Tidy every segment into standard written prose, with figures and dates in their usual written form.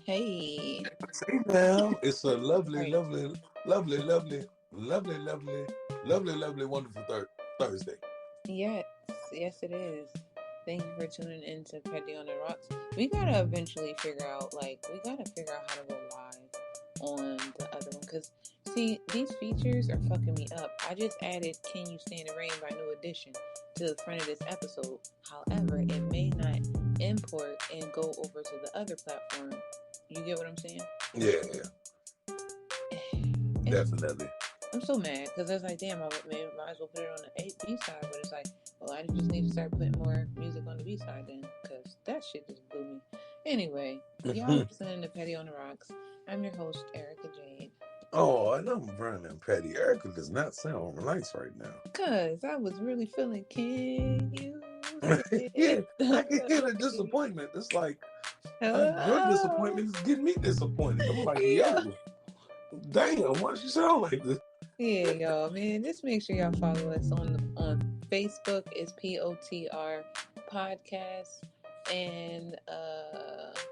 Hey. Hey now, it's a How lovely, are you? lovely, lovely, lovely, lovely, lovely, lovely, lovely, wonderful Thursday. Yes, yes, it is. Thank you for tuning in to Petty on the Rocks. We gotta eventually figure out, how to go live on the other one. Cause see, these features are fucking me up. I just added "Can You Stand the Rain" by New Edition to the front of this episode. However, it may not import and go over to the other platform. You get what I'm saying? Yeah, And definitely. I'm so mad because I was like, damn, might as well put it on the B side. But it's like, well, I just need to start putting more music on the B side then because that shit just blew me. Anyway, y'all listening to Petty on the Rocks. I'm your host, Erica Jade. Oh, and I'm Vernon Petty. Erica does not sound nice right Because I was really feeling, can you now. Yeah, say I can hear the the disappointment. It's like your Oh, disappointment is getting me disappointed. I'm like, yeah. yo, damn, why does she sound like this? Yeah, y'all, man. Just make sure y'all follow us on Facebook. It's POTR Podcast, and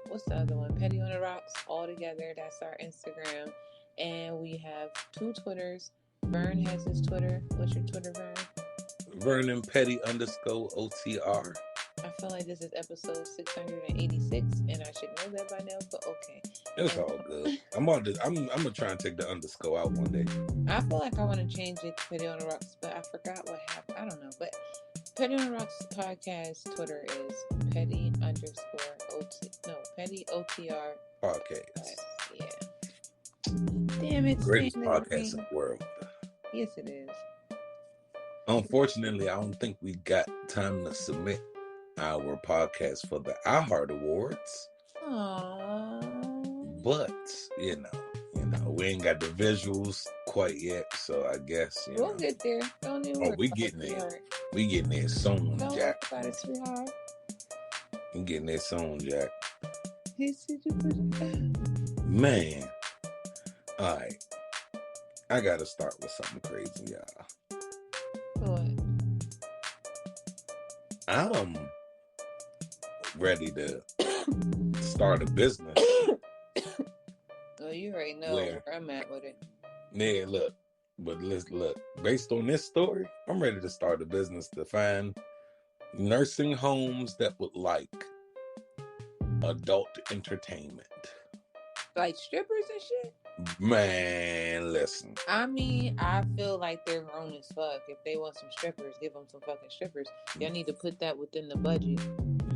what's the other one? Petty on the Rocks. All together. That's our Instagram, and we have two Twitters. Vern has his Twitter. What's your Twitter, Vern? Vernon Petty _ OTR. I feel like this is episode 686, and I should know that by now. But okay. It's And all good. I'm gonna try and take the underscore out one day. I feel like I want to change it to Petty on the Rocks, but I forgot what happened. I don't know, but Petty on the Rocks podcast Twitter is Petty _ OT. No, Petty OTR Podcast. Yeah. Damn it, Greatest stand in the podcast in ring. the world. Yes, it is. Unfortunately, I don't think we got time to submit our podcast for the iHeart Awards. Aww. But, we ain't got the visuals quite yet. So I guess, We'll get there. Don't even worry we about it, getting there. sweetheart. We getting there soon, Don't Jack. worry about it, sweetheart. We getting there soon, Jack. He said you put it. Man. All right. I got to start with something crazy, y'all. What? I'm ready to start a business. Oh, you already know where I'm at with it. Yeah, look. But look. Based on this story, I'm ready to start a business to find nursing homes that would like adult entertainment. Like strippers and shit? Man, listen. I mean, I feel like they're grown as fuck. If they want some strippers, give them some fucking strippers. Y'all need to put that within the budget.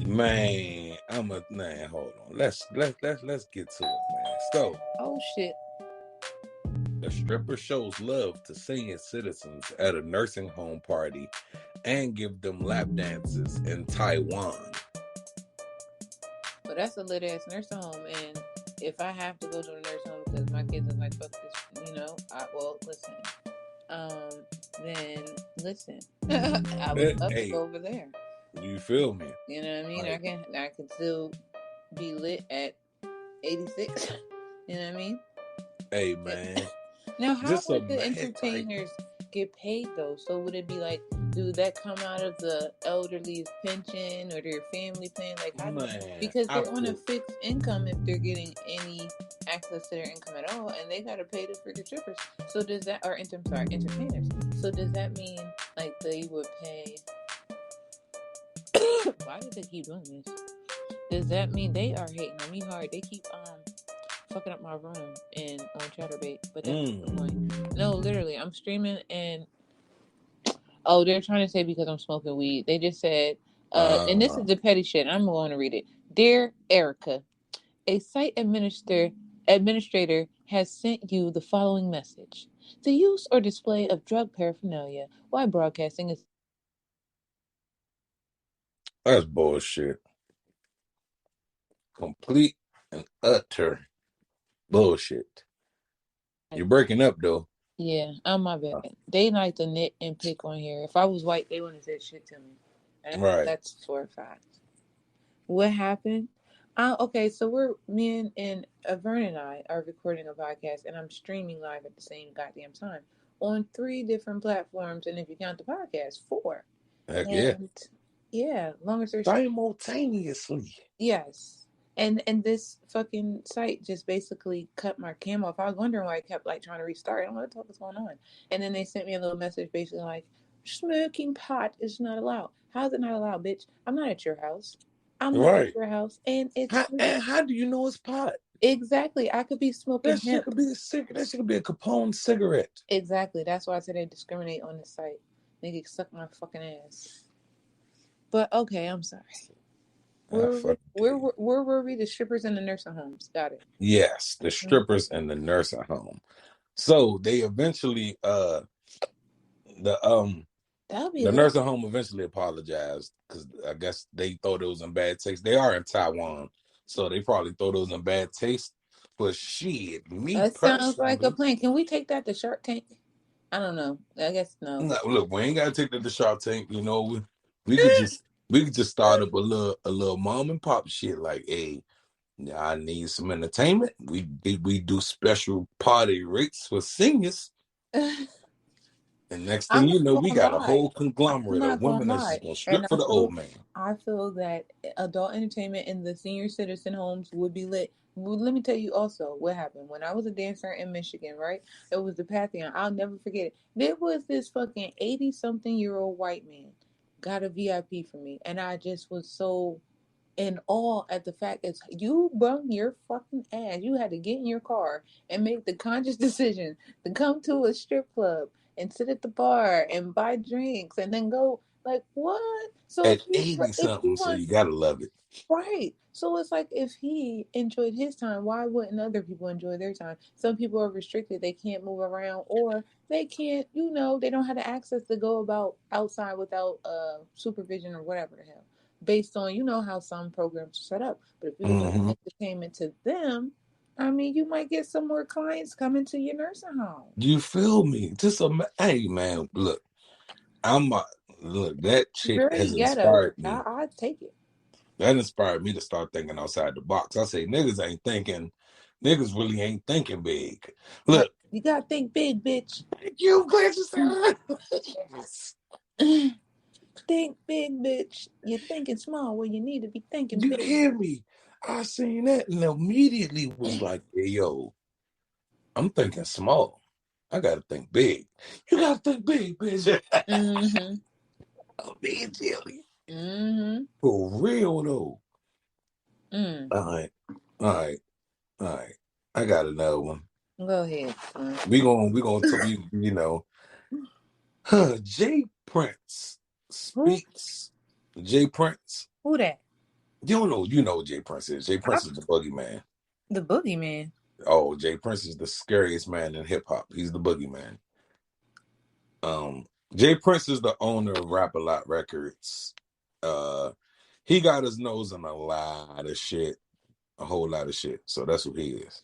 Man, hold on. Let's get to it, man. So, oh shit. A stripper shows love to senior citizens at a nursing home party and give them lap dances in Taiwan. Well, that's a lit ass nursing home, and if I have to go to the nursing home because my kids are like, fuck this, listen. Then listen. I would love to go over there. You feel me? You know what I mean? Right. I can still be lit at 86. You know what I mean? Hey, man. Now, how would the entertainers get paid, though? So would it be like, do that come out of the elderly's pension or their family plan? Like, how because they're on a fixed income if they're getting any access to their income at all, and they got to pay the freaking strippers. So does that, or entertainers. So does that mean, like, they would pay... Why do they keep doing this? Does that mean they are hating on me hard? They keep, fucking up my room and on Chatterbait, but that's the point. No, literally, I'm streaming and they're trying to say because I'm smoking weed. They just said, and this is the petty shit. I'm going to read it. Dear Erica, a site administrator has sent you the following message: the use or display of drug paraphernalia while broadcasting is. That's bullshit. Complete and utter bullshit. You're breaking up, though. Yeah, I'm my bad. They like to nit and pick on here. If I was white, they wouldn't have said shit to me. Right. That's for a fact. What happened? Okay, so me and Vern and I are recording a podcast, and I'm streaming live at the same goddamn time on 3 different platforms, and if you count the podcast, 4. Heck and, yeah. Long as they're simultaneously. Yes. And this fucking site just basically cut my cam off. I was wondering why I kept like trying to restart. I don't know what the fuck is going on. And then they sent me a little message basically like, smoking pot is not allowed. How's it not allowed, bitch? I'm not at your house. I'm not at Right. your house, and it's How do you know it's pot? exactly. I could be smoking That shit hemp. could be a cigarette. That shit could be a Capone cigarette. Exactly. That's why I said they discriminate on the site. They can suck my fucking ass. But okay, I'm sorry. I fucking did. Where were we? The strippers and the nursing homes. Got it. Yes, the Mhm. strippers and the nursing home. So they eventually the That'll be the lit. nursing home eventually apologized because I guess they thought it was in bad taste. They are in Taiwan, so they probably thought it was in bad taste. But shit, me That sounds like a personally, plan. Can we take that to Shark Tank? I don't know. I guess no. no, look, we ain't gotta take that to Shark Tank. You know, we could just we could just start up a little mom and pop shit like, hey, I need some entertainment. We do special party rates for seniors. And next thing I'm you know, not we gonna got a lie. whole I'm conglomerate of not women gonna that's lie. just gonna And strip for the old man. I feel that adult entertainment in the senior citizen homes would be lit. Well, let me tell you also what happened. When I was a dancer in Michigan, right? It was the Pantheon. I'll never forget it. There was this fucking 80 something year old white man got a VIP for me. And I just was so in awe at the fact that you bum your fucking ass. You had to get in your car and make the conscious decision to come to a strip club and sit at the bar and buy drinks and then go like what? So At 80 if he something, so wants you gotta love it. right. So it's like if he enjoyed his time, why wouldn't other people enjoy their time? Some people are restricted, they can't move around or they can't, they don't have the access to go about outside without supervision or whatever the hell. Based on how some programs are set up. But if you want Mm-hmm. entertainment to them, I mean you might get some more clients coming to your nursing home. You feel me? Hey man, look, I'm look, that chick Very has ghetto. inspired me. I take it. That inspired me to start thinking outside the box. I say niggas really ain't thinking big. Right. Look, You gotta think big, bitch. thank you, glad you said that. Think big, bitch. You're thinking small when you need to be thinking You big. hear me? I seen that and immediately was like, hey, yo, I'm thinking small. I gotta think big. You gotta think big, bitch. Mm-hmm. Immediately. Mm-hmm. For real though. Mm. All right. All right. All right. I got another one. Go ahead, son. We gonna talk, Jay Prince Who? speaks. Jay Prince. Who that? You know who Jay Prince is. Jay I, Prince is the boogeyman. the boogeyman. Oh, Jay Prince is the scariest man in hip hop. He's the boogeyman. Jay Prince is the owner of Rap A Lot Records. Uh, he got his nose in a lot of shit, a whole lot of shit. So that's who he is.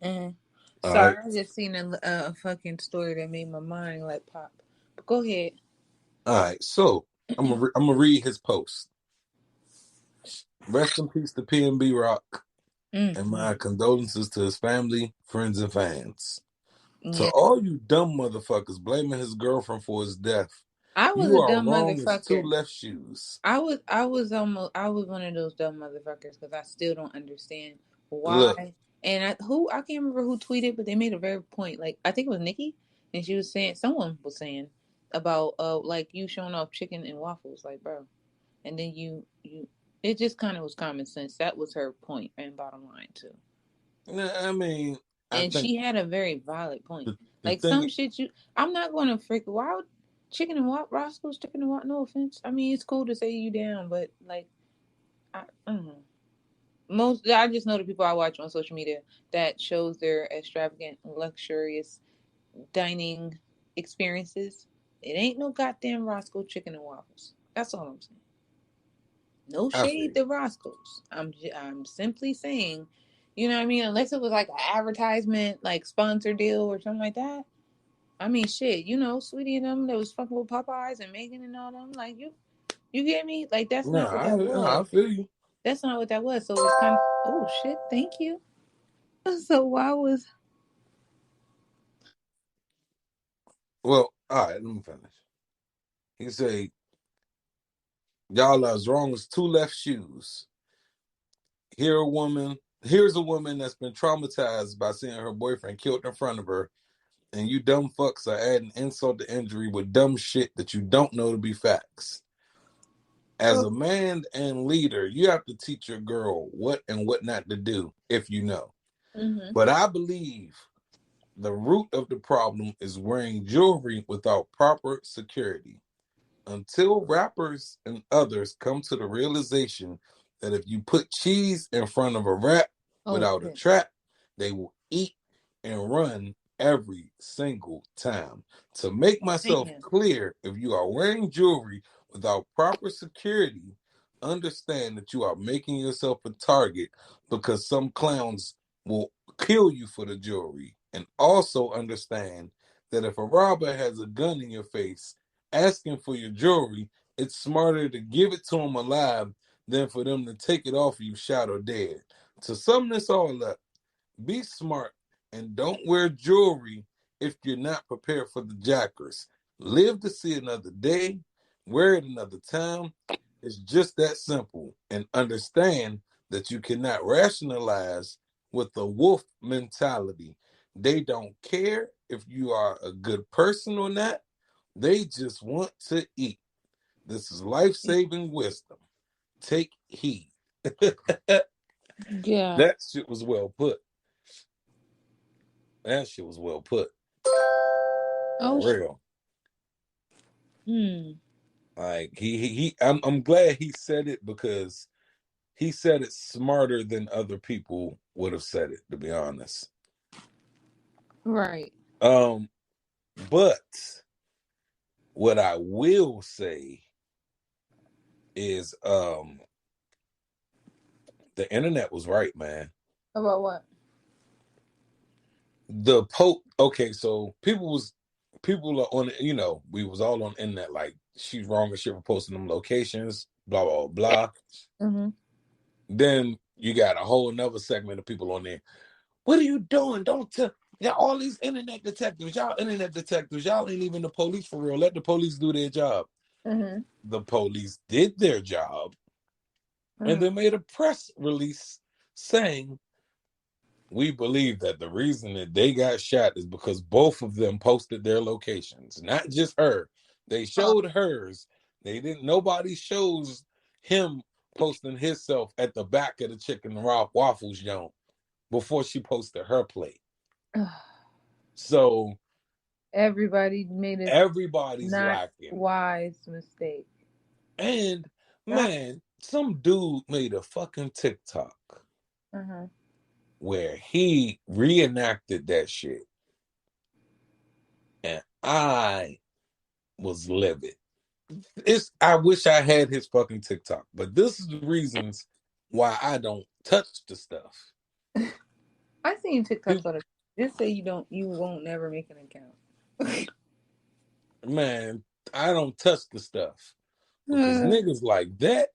Mm. All right, Sorry, I just seen a fucking story that made my mind like pop. But go ahead. all right. So I'm gonna read his post. Rest in peace to PNB Rock, and Mm-hmm. my condolences to his family, friends, and fans. To Yeah, all you dumb motherfuckers blaming his girlfriend for his death, I was you a are dumb wrong as two motherfucker. left shoes. I was one of those dumb motherfuckers because I still don't understand Look, why. And I can't remember who tweeted, but they made a very point. Like I think it was Nikki, and she was saying someone was saying about like you showing off chicken and waffles, like bro, and then you it just kind of was common sense. That was her point and bottom line too. I mean, I And think she had a very valid point. the Like thing, some shit I'm not gonna freak. Why would chicken and what Roscoe's chicken and what? No offense. I mean it's cool to say you down, but like I don't know. Most I just know the people I watch on social media that shows their extravagant, luxurious dining experiences. It ain't no goddamn Roscoe chicken and waffles. That's all I'm saying. No I shade feel to Roscoe's. I'm simply saying, you know what I mean. Unless it was like an advertisement, like sponsor deal or something like that. I mean, shit. Sweetie and them that was fucking with Popeyes and Megan and all them. Like you get me? Like that's no, not what that I was. feel you. That's not what that was. So it was kind of oh shit. Thank you. So why was Well, all right, let me finish. He say, y'all are as wrong as two left shoes. Here's a woman that's been traumatized by seeing her boyfriend killed in front of her, and you dumb fucks are adding insult to injury with dumb shit that you don't know to be facts. As a man and leader, you have to teach your girl what and what not to do if you know. Mm-hmm. But I believe the root of the problem is wearing jewelry without proper security. Until rappers and others come to the realization that if you put cheese in front of a rat without a trap, they will eat and run every single time. To make myself clear, if you are wearing jewelry without proper security, understand that you are making yourself a target because some clowns will kill you for the jewelry. And also understand that if a robber has a gun in your face asking for your jewelry, it's smarter to give it to them alive than for them to take it off you shot or dead. To sum this all up, be smart and don't wear jewelry if you're not prepared for the jackers. Live to see another day, wear it another time. It's just that simple. And understand that you cannot rationalize with the wolf mentality. They don't care if you are a good person or not. They just want to eat. This is life-saving wisdom. Take heed. Yeah. That shit was well put. That shit was well put. Oh, For real. Hmm. Like I'm glad he said it because he said it smarter than other people would have said it, to be honest. Right. But what I will say is the internet was right, man. About what? Okay, so people are on it, we was all on the internet like she's wrong and shit for posting them locations, blah blah blah. Mm-hmm. Then you got a whole another segment of people on there. What are you doing? Don't tell all these internet detectives. Y'all ain't even the police for real. Let the police do their job. Mm-hmm. The police did their job, and they made a press release saying, we believe that the reason that they got shot is because both of them posted their locations, not just her. They showed hers. They didn't. Nobody shows him posting himself at the back of the chicken waffles joint before she posted her plate. So everybody made a everybody's not lacking. wise mistake. And man, some dude made a fucking TikTok where he reenacted that shit. And I was livid. I wish I had his fucking TikTok, but this is the reasons why I don't touch the stuff. I seen TikToks on it. Just say you won't never make an account. Man, I don't touch the stuff because niggas like that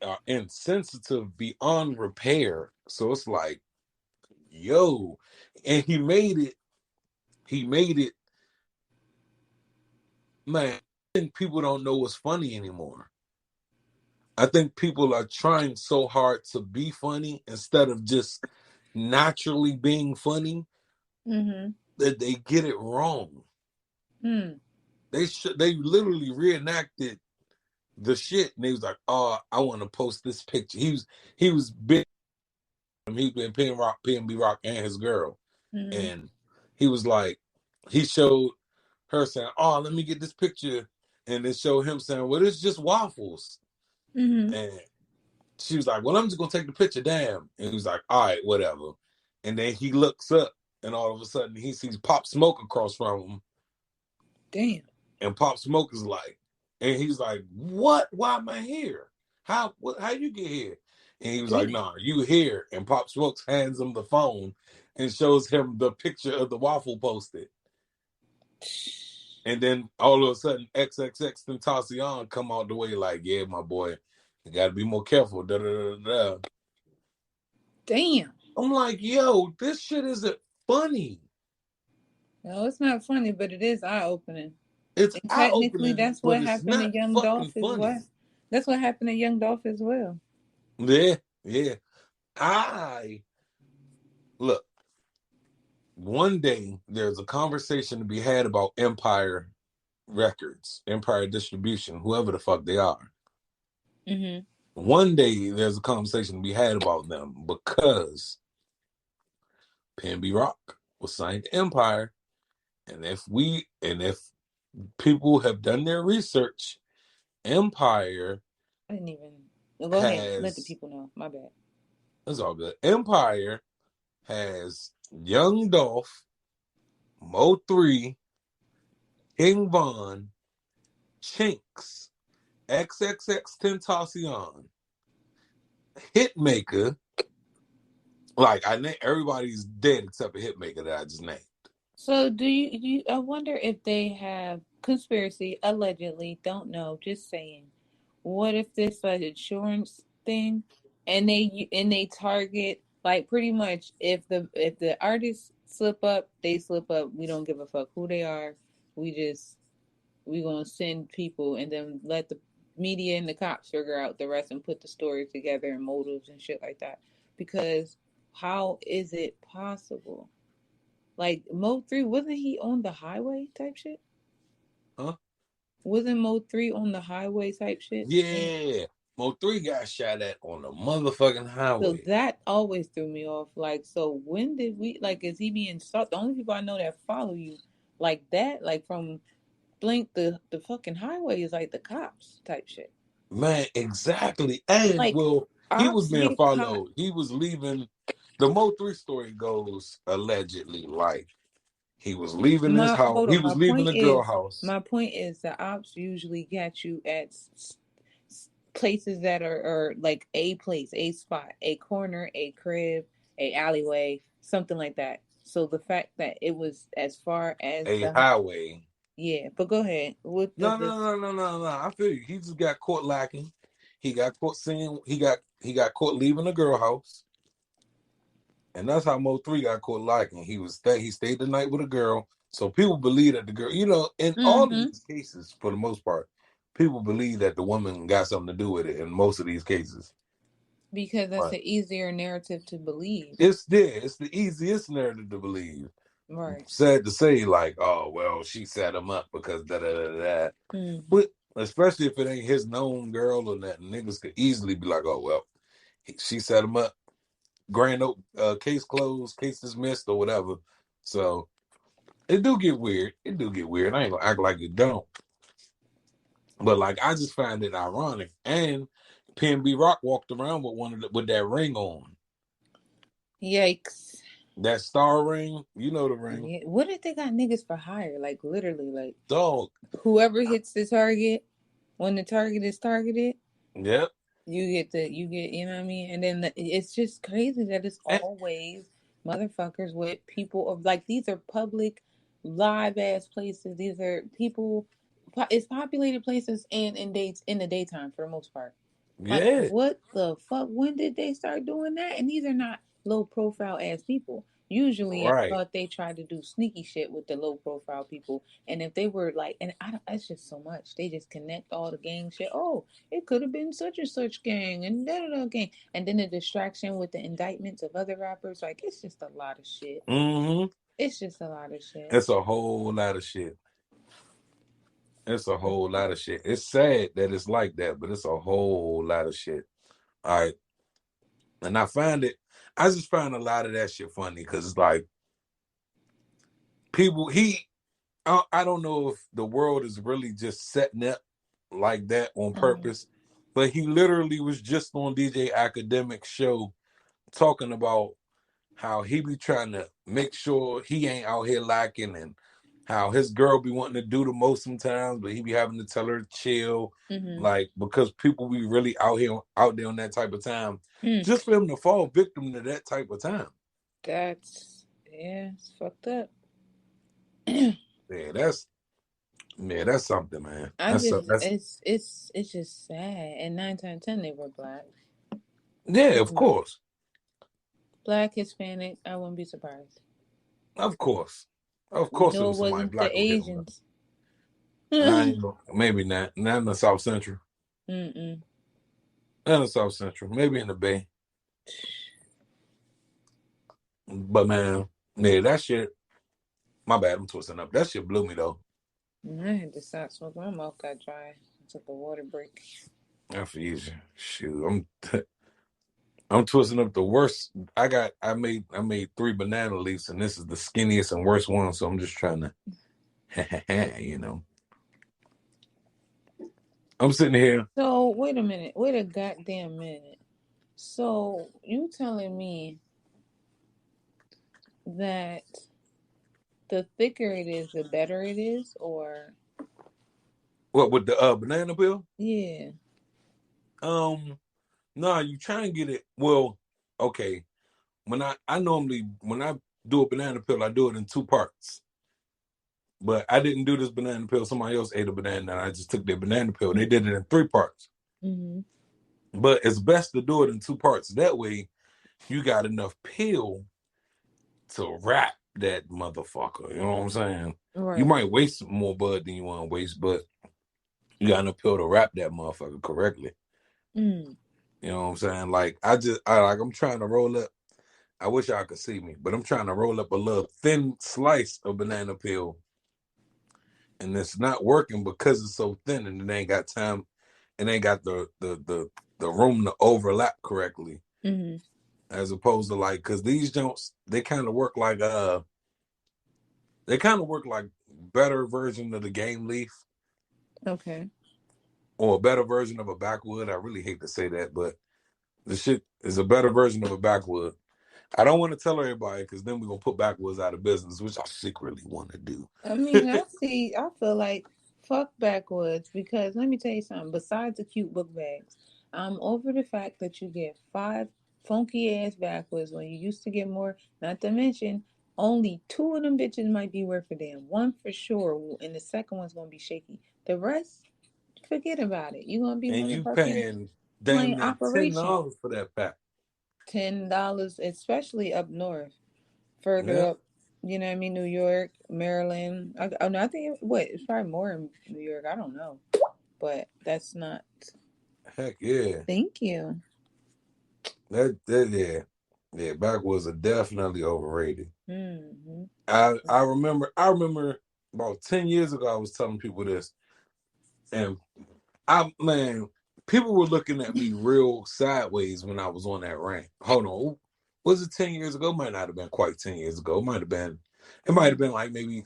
are insensitive beyond repair. So it's like, yo, and he made it. Man, I think people don't know what's funny anymore. I think people are trying so hard to be funny instead of just naturally being funny that they get it wrong. They literally reenacted the shit, and he was like, "Oh, I want to post this picture." He was big. He's been PNB Rock, and his girl, and he was like, he showed her saying, "Oh, let me get this picture," and then showed him saying, "Well, it's just waffles," and she was like, "Well, I'm just gonna take the picture, damn." And he was like, "All right, whatever." And then he looks up, and all of a sudden he sees Pop Smoke across from him. Damn. And Pop Smoke is like, and he's like, "What? Why am I here? How you get here?" And he was like, "Nah, you here." And Pop Smoke hands him the phone and shows him the picture of the waffle posted. And then all of a sudden, XXX Tentacion come out the way like, "Yeah, my boy, you gotta be more careful." Da, da, da, da. Damn. I'm like, yo, this shit isn't funny. No, it's not funny, but it is eye opening. It's And eye technically, opening, that's but what it's happened to not Young fucking Dolph as funny. well. That's what happened to Young Dolph as well. Yeah, Yeah. I look. One day there's a conversation to be had about Empire Records, Empire Distribution, whoever the fuck they are. Mm-hmm. One day there's a conversation to be had about them because Pimby Rock was signed to Empire, and if people have done their research, Empire I didn't even. Go ahead. Let the has people know. My bad. it's all good. Empire has Young Dolph, Mo3, King Von, Chinks, XXX Tentacion, Hitmaker. Like everybody's dead except for Hitmaker that I just named. So do you? I wonder if they have conspiracy. Allegedly, don't know. Just saying. What if this insurance thing, and they target like pretty much if the artists slip up, they slip up. We don't give a fuck who they are. We just we gonna send people and then let the media and the cops figure out the rest and put the stories together and motives and shit like that. Because how is it possible? Like Mo3, wasn't he on the highway type shit? Huh? Wasn't Mo3 on the highway type shit? And Yeah. Mo3 got shot at on the motherfucking so highway. that always threw me off. Like, so when did we like? Is he being sought? The only people I know that follow you like that, like from Blink, the fucking highway is like the cops type shit. Man, exactly. And Like well, he was ops being get caught. followed. He was leaving. The Mo3 story goes allegedly like he was leaving his My house. hold He on. was leaving the girl house. My point is the ops usually catch you at places that are like a place, a spot, a corner, a crib, a alleyway, something like that. So the fact that it was as far as A the highway. yeah, but go ahead. What the No, this? no, no, no, no, no. I feel you. He just got caught lacking. He got caught saying he got caught leaving the girl house. And that's how Mo3 got caught lacking. He stayed the night with a girl. So people believe that the girl, in all of Mm-hmm. these cases, for the most part, people believe that the woman got something to do with it in most of these cases. Because that's Right. an easier narrative to believe. It's there. It's the easiest narrative to believe. Right. Sad to say, like, oh well, she set him up because da da da da. Mm-hmm. But especially if it ain't his known girl or that, niggas could easily be like, oh well, she set him up. Case closed, case dismissed, or whatever. So it do get weird. It do get weird. I ain't gonna act like it don't. But like, I just find it ironic. And PNB Rock walked around with that ring on, Yikes. that star ring. You know the ring, Yeah. What if they got niggas for hire? Like literally, like dog. whoever hits the target, when the target is targeted, Yep. you get you know what I mean? And then it's just crazy that it's And, always motherfuckers with people of like these are public live ass places. These are people it's populated places and in dates in the daytime for the most part. Like yeah. what the fuck? When did they start doing that? And these are not low profile ass people. Usually, I Right. thought they tried to do sneaky shit with the low profile people. And if they were like, and I don't, it's just so much. They just connect all the gang shit. Oh, it could have been such and such gang and da da da gang. And then the distraction with the indictments of other rappers. Like, it's just a lot of shit. Mm-hmm. It's just a lot of shit. It's a whole lot of shit. It's a whole lot of shit. It's sad that it's like that, but it's a whole lot of shit. All right. And I just find a lot of that shit funny because it's like people, I don't know if the world is really just setting up like that on Mm-hmm. purpose, but he literally was just on DJ Academic's show talking about how he be trying to make sure he ain't out here lacking and how his girl be wanting to do the most sometimes, but he be having to tell her to chill, Mm-hmm. like because people be really out there on that type of time, Mm. just for him to fall victim to that type of time. Yeah, it's fucked up. Yeah, that's something, man. I just it's just sad. And 9 times 10 they were black. Yeah, of Mhm. course, Black, Hispanic. I wouldn't be surprised. of course, of We course. It know it was somebody wasn't the black who hit him. Asians. I Mm-mm. ain't maybe not in the South Central, not in the South Central, maybe in the Bay. But man, yeah, that shit. My bad, I'm twisting up. That shit blew me though. I had to stop smoking. My mouth got dry. I took a water break. That's easy. Shoot, I'm twisting up the worst. I made 3 banana leaves, and this is the skinniest and worst one. So I'm just trying to, you know. I'm sitting here. So wait a minute. Wait a goddamn minute. So you telling me that the thicker it is, the better it is, or What with the banana peel? yeah. No, you try and get it. Well, okay. I normally when I do a banana peel, I do it in 2 parts. But I didn't do this banana peel. Somebody else ate a banana, and I just took their banana peel. They did it in 3 parts. Mm-hmm. But it's best to do it in 2 parts. That way, you got enough peel to wrap that motherfucker. You know what I'm saying? You Right. might waste more bud than you want to waste, but you got enough peel to wrap that motherfucker correctly. Mm. You know what I'm saying? Like I'm trying to roll up. I wish y'all could see me, but I'm trying to roll up a little thin slice of banana peel, and it's not working because it's so thin, and it ain't got time. It ain't got the room to overlap correctly. Mm-hmm. As opposed to like, because these joints, they kind of work like better version of the game leaf, Okay. or a better version of a backwood. I really hate to say that, but the shit is a better version of a backwood. I don't want to tell everybody because then we're gonna put backwoods out of business, which I secretly want to do. I mean, I feel like fuck backwoods because let me tell you something. Besides the cute book bags, I'm over the fact that you get 5 funky ass backwoods when you used to get more. Not to mention, only 2 of them bitches might be worth a damn. One for sure, and the second one's gonna be shaky. The rest, forget about it. You're gonna be And you motherfucking paying damn plain near operation. $10 for that pack. $10, especially up north. Further Yeah, up, you know what I mean? New York, Maryland. No, I think it's probably more in New York. I don't know, but that's not. heck yeah. Thank you. Yeah. Backwoods are definitely overrated. Mm-hmm. I remember about 10 years ago I was telling people this, and man, people were looking at me real sideways when I was on that rant. Hold on. Was it 10 years ago? Might not have been quite 10 years ago. It might have been like maybe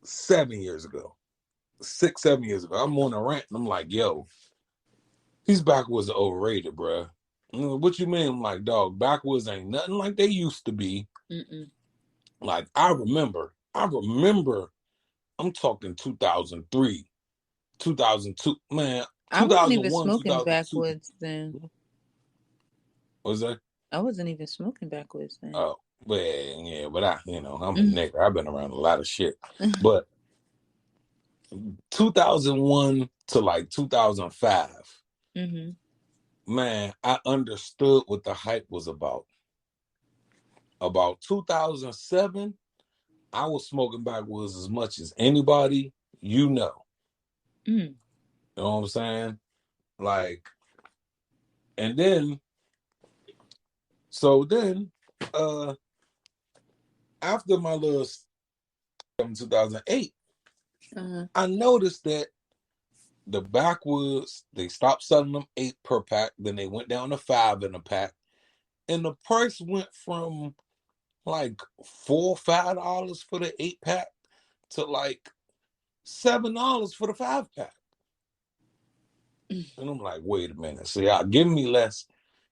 7 years ago. 6, 7 years ago. I'm on a rant and I'm like, yo, these backwoods are overrated, bruh. What you mean? I'm like, dog, backwoods ain't nothing like they used to be. Mm-mm. Like I remember, I'm talking 2003, 2002, man, I wasn't even 2001, smoking 2002. backwoods then. What was that? I wasn't even smoking backwoods then. Oh, well, yeah, but I'm a Mm. nigga. I've been around a lot of shit. But 2001 to like 2005, Mm-hmm. man, I understood what the hype was about. About 2007, I was smoking backwoods as much as anybody you know. Mm. You know what I'm saying? Like, and then, so then, uh, after my little in 2008, Uh-huh. I noticed that the backwoods, they stopped selling them 8 per pack. Then they went down to 5 in a pack. And the price went from like $4 or $5 for the 8 pack to like $7 for the 5 pack. And I'm like, wait a minute. So y'all give me less,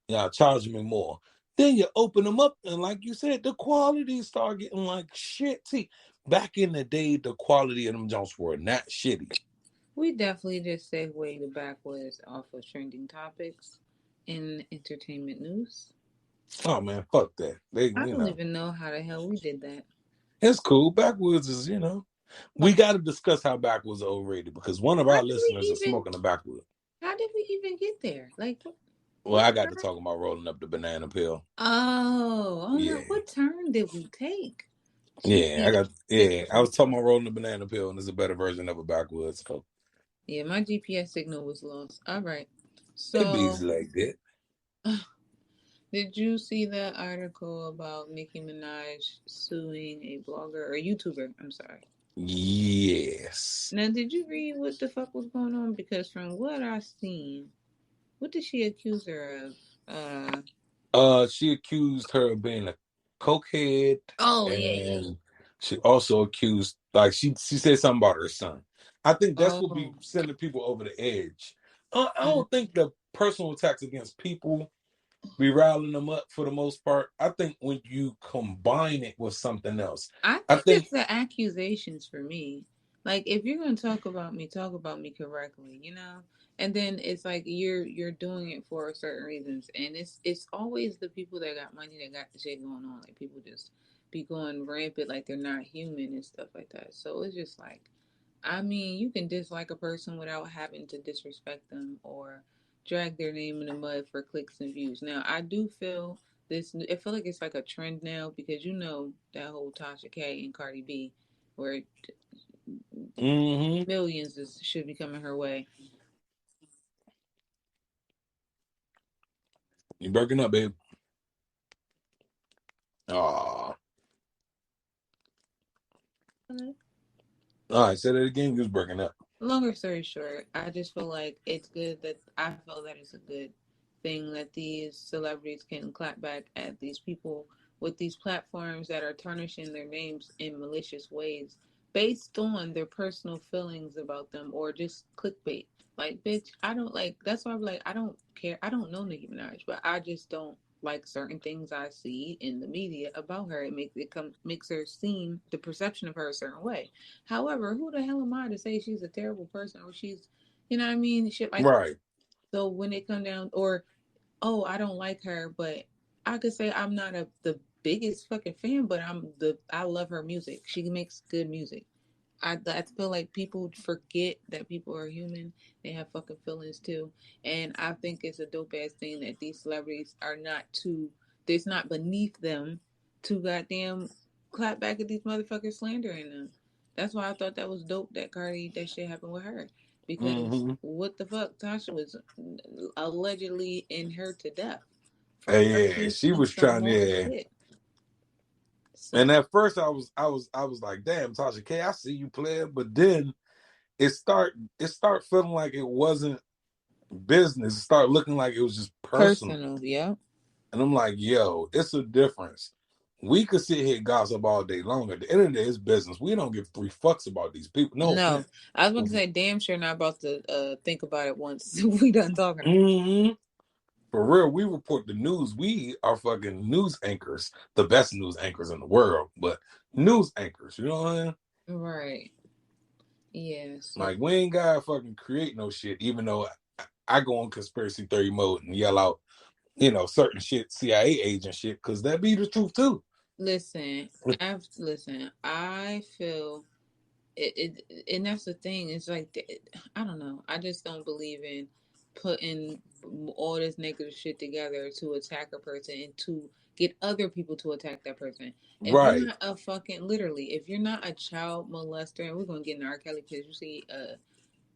y'all charge me more. Then you open them up, and like you said, the quality start getting like shit. See, back in the day, the quality of them joints were not shitty. We definitely just segued the backwoods off of trending topics in entertainment news. Oh man, fuck that. They, I don't even know how the hell we did that. it's cool. Backwoods is, we got to discuss how backwoods are overrated because one of How our did we listeners is even? smoking a backwood. How did we even get there? Like, Well, what I got to turn? talk about rolling up the banana peel. Oh, I'm Yeah, like, what turn did we take? yeah, GPS I was signal. talking about rolling the banana peel, and it's a better version of a backwoods. So Yeah, my GPS signal was lost. All right. it bees So like that. Did you see that article about Nicki Minaj suing a blogger or YouTuber? I'm sorry. Yes. Now, did you read what the fuck was going on? Because from what I seen, what did she accuse her of? She accused her of being a cokehead, Oh yeah, yeah. and she also accused, like, she said something about her son. I think that's what be Oh, sending people over the edge. I don't think the personal attacks against people be riling them up for the most part. I think when you combine it with something else, I I think think it's the accusations for me. Like, if you're gonna talk about me correctly, you know. And then it's like you're doing it for certain reasons, and it's always the people that got money that got the shit going on. Like people just be going rampant, like they're not human and stuff like that. So it's just like, I mean, you can dislike a person without having to disrespect them or drag their name in the mud for clicks and views. Now, I do feel this. I feel like it's like a trend now because you know that whole Tasha K and Cardi B, where mm-hmm. millions should be coming her way. You breaking up, babe. Ah, all right, say that again. You was breaking up. Longer story short, I just feel like it's good that I feel that it's a good thing that these celebrities can clap back at these people with these platforms that are tarnishing their names in malicious ways based on their personal feelings about them or just clickbait. Like, bitch, I don't like. That's why I'm like, I don't care. I don't know Nicki Minaj, but I just don't like certain things I see in the media about her. Makes her seem the perception of her a certain way. However, who the hell am I to say she's a terrible person or she's, you know what I mean, shit like that. Right. So when it come down, or oh, I don't like her, but I could say I'm not the biggest fucking fan, but I love her music. She makes good music. I feel like people forget that people are human. They have fucking feelings too, and I think it's a dope ass thing that these celebrities are not too. It's not beneath them to goddamn clap back at these motherfuckers slandering them. That's why I thought that was dope that shit happened with her. Because Mm-hmm. what the fuck, Tasha was allegedly in her to death for Yeah, she posting was some trying. more Yeah, shit. and So at first I was like, damn, Tasha K, I see you playing, but then it start feeling like it wasn't business. It started looking like it was just personal. personal, yeah. And I'm like, yo, it's a difference. We could sit here and gossip all day long. At the end of the day, it's business. We don't give three fucks about these people. No No, offense. I was about to say, damn sure not about to think about it once we done talking about Mm-hmm. For real, we report the news. We are fucking news anchors, the best news anchors in the world, but news anchors, you know what I mean? it. Right. Yeah. So Like, we ain't gotta fucking create no shit, even though I go on conspiracy theory mode and yell out, certain shit, CIA agent shit, because that be the truth too. listen, listen. I feel and that's the thing. It's like I don't know. I just don't believe in putting all this negative shit together to attack a person and to get other people to attack that person. If you're Right. not a fucking literally, if you're not a child molester, and we're gonna get in R. Kelly because you see,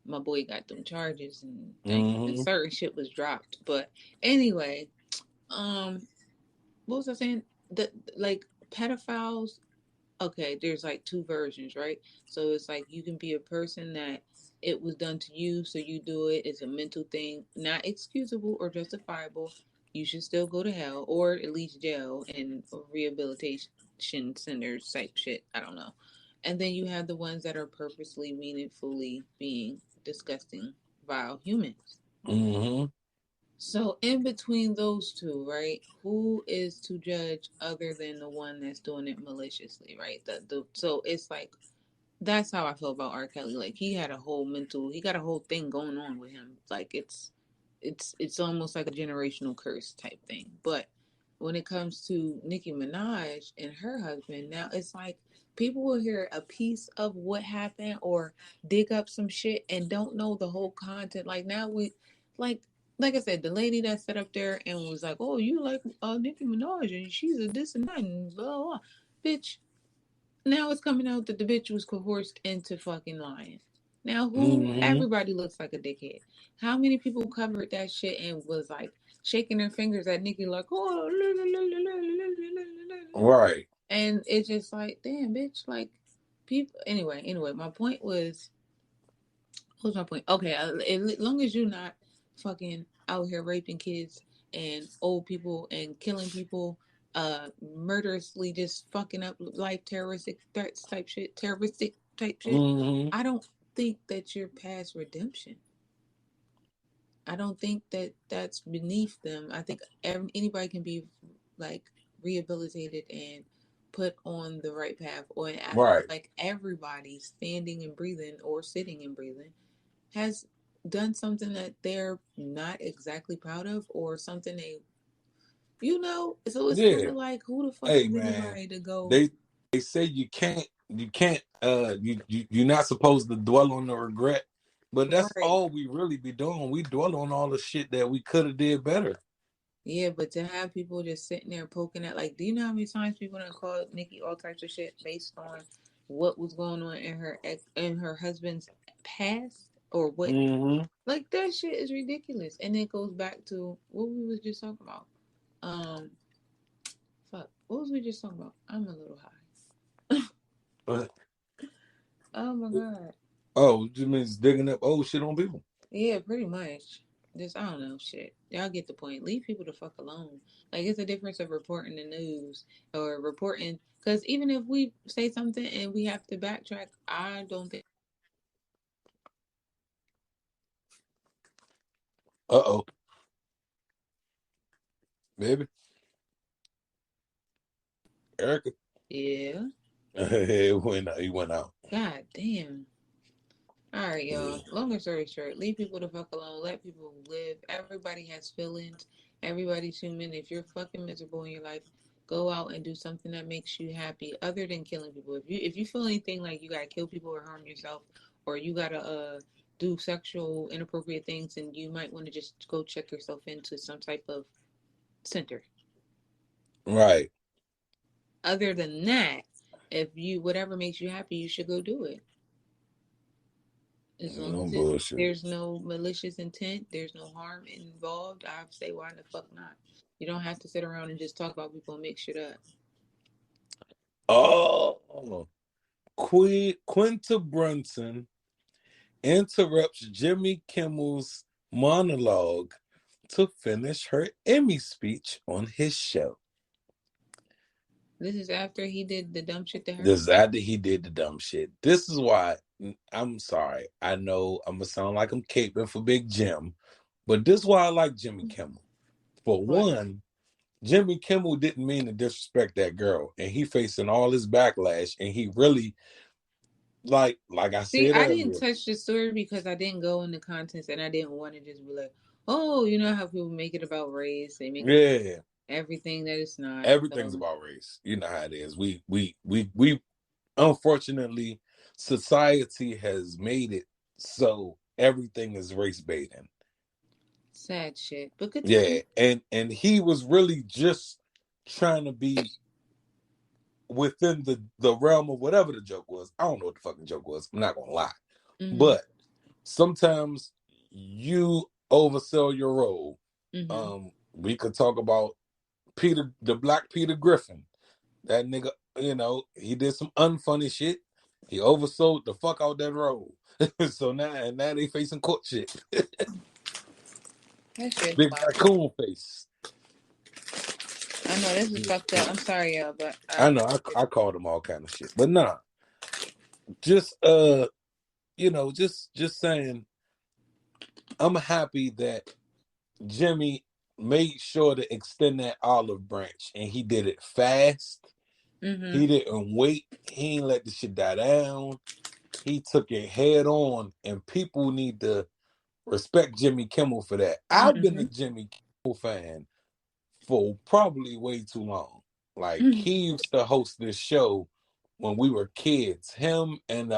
my boy got them charges and things, and Mm-hmm. certain shit was dropped. But anyway, um, what was I saying? The like pedophiles, okay, there's like two versions, right? So it's like you can be a person that it was done to you, so you do it. It's a mental thing, not excusable or justifiable. You should still go to hell or at least jail and rehabilitation centers type shit. I don't know. And then you have the ones that are purposely, meaningfully being disgusting, vile humans. Mm-hmm. So in between those two, right? Who is to judge other than the one that's doing it maliciously, right? So it's like that's how I feel about R. Kelly. Like he got a whole thing going on with him. Like it's almost like a generational curse type thing. But when it comes to Nicki Minaj and her husband, now it's like people will hear a piece of what happened or dig up some shit and don't know the whole content. Like now like like I said, the lady that sat up there and was like, "Oh, you like Nicki Minaj and she's a this and that and blah blah," blah. Bitch, now it's coming out that the bitch was coerced into fucking lying. Now who Mm-hmm. everybody looks like a dickhead. How many people covered that shit and was like shaking their fingers at Nicki like, oh, right. and it's just like, damn, bitch, like people. Anyway, my point was, what was my point? Okay, as long as you're not fucking out here raping kids and old people and killing people, murderously just fucking up life, terroristic threats type shit, Mm-hmm. I don't think that you're past redemption. I don't think that that's beneath them. I think anybody can be like rehabilitated and put on the right path. Or I feel Right. like everybody standing and breathing or sitting and breathing has done something that they're not exactly proud of, or something they, so it's kind Yeah. of like, who the fuck Hey is man, anybody to go? they say you're not supposed to dwell on the regret, but that's Right. all we really be doing. We dwell on all the shit that we could have did better. Yeah, but to have people just sitting there poking at, like, do you know how many times people done called Nikki all types of shit based on what was going on in her husband's past, or what, Mm-hmm. like, that shit is ridiculous. And it goes back to what we was just talking about. Um, fuck, what was we just talking about? I'm a little high. But, Oh my god. oh, it just means digging up old shit on people. Yeah, pretty much. Just, I don't know, shit. Y'all get the point. Leave people the fuck alone. Like, it's a difference of reporting the news or reporting. Because even if we say something and we have to backtrack, I don't think. Uh-oh, baby. Erica. Yeah. He went out. God damn. All right, Yeah. y'all. Longer story short, leave people the fuck alone. Let people live. Everybody has feelings. Everybody's human. If you're fucking miserable in your life, go out and do something that makes you happy, other than killing people. If you feel anything like you gotta kill people or harm yourself, or you gotta do sexual inappropriate things, and you might want to just go check yourself into some type of center. Right. Other than that, if you whatever makes you happy, you should go do it. As long No as bullshit. there's no malicious intent, there's no harm involved, I say, why the fuck not? You don't have to sit around and just talk about people and make shit up. Oh, Quinta Brunson interrupts Jimmy Kimmel's monologue to finish her Emmy speech on his show. This is after he did the dumb shit to her. This is after he did the dumb shit. This is why I'm sorry. I know I'm gonna sound like I'm caping for Big Jim, but this is why I like Jimmy Kimmel. For What? one, Jimmy Kimmel didn't mean to disrespect that girl, and he facing all this backlash, and he really like I See, said I didn't earlier. touch the story because I didn't go into contents, and I didn't want to just be like, oh, you know how people make it about race, they make it Yeah, everything that it's not. everything's So about race. You know how it is. We unfortunately, society has made it so everything is race baiting. sad shit. But continue. Yeah, and he was really just trying to be within the realm of whatever the joke was. I don't know what the fucking joke was. I'm not gonna lie, Mm-hmm. but sometimes you oversell your role. Mm-hmm. We could talk about Peter, the Black Peter Griffin. That nigga, he did some unfunny shit. He oversold the fuck out that role. So now they facing court shit. That shit's Big wild. raccoon face. I know this is fucked up. I'm sorry, y'all, but I know I called him all kind of shit, but nah, just just saying, I'm happy that Jimmy made sure to extend that olive branch, and he did it fast. mm-hmm. He didn't wait. He ain't let the shit die down. He took it head on, and people need to respect Jimmy Kimmel for that. I've been Mm-hmm. a Jimmy Kimmel fan for probably way too long. Like, Mm-hmm. he used to host this show when we were kids. Him and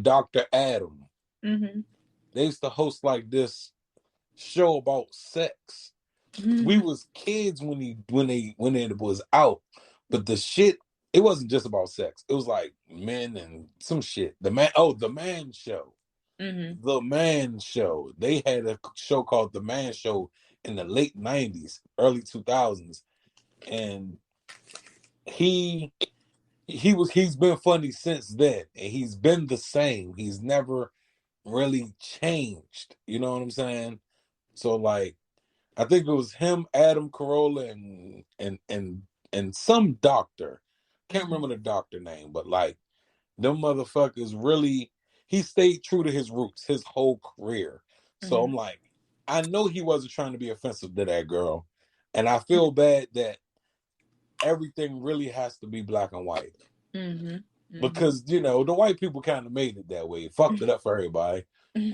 Dr. Adam. Mm-hmm. They used to host like this show about sex. We Mm-hmm. was kids when it was out, but the shit, it wasn't just about sex. It was like men and some shit. The Man Show. Mm-hmm. The Man Show. They had a show called The Man Show, in the late 90s, early 2000s. And he's been funny since then. And he's been the same. He's never really changed. You know what I'm saying? So like, I think it was him, Adam Carolla, and some doctor. Can't remember the doctor name, but like them motherfuckers really, he stayed true to his roots his whole career. So I'm like, I know he wasn't trying to be offensive to that girl. And I feel bad that everything really has to be black and white. Because, you know, the white people kind of made it that way. Fucked it up for everybody.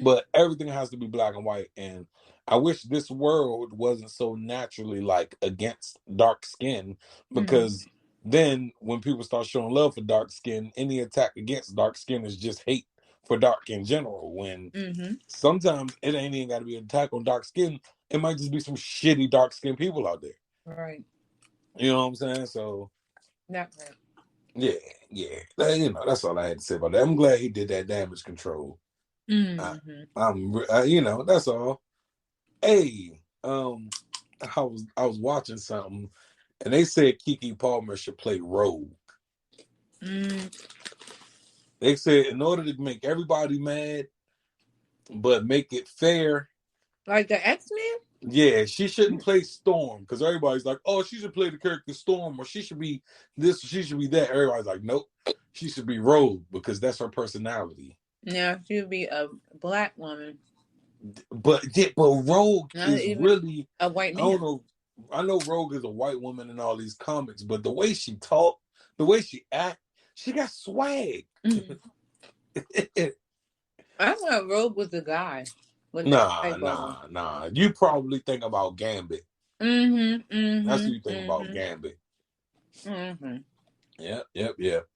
But everything has to be black and white. And I wish this world wasn't so naturally like against dark skin, because then when people start showing love for dark skin, any attack against dark skin is just hate for dark in general. When sometimes it ain't even got to be an attack on dark skin. It might just be some shitty dark skinned people out there. Right. You know what I'm saying? So That's right. yeah. You know, that's all I had to say about that. I'm glad he did that damage control. You know, that's all. Hey, I was watching something, and they said Keke Palmer should play Rogue. They said in order to make everybody mad, but make it fair. Like the X-Men? Yeah, she shouldn't play Storm, because everybody's like, oh, she should play the character Storm, or she should be this, or she should be that. Everybody's like, nope, she should be Rogue, because that's her personality. Yeah, she would be a black woman. But Rogue Not is really a white man. I don't know. I know Rogue is a white woman in all these comics, but the way she talk, the way she act, she got swag. I thought Rogue was the guy. Nah. You probably think about Gambit. That's what you think about, Gambit. Yep.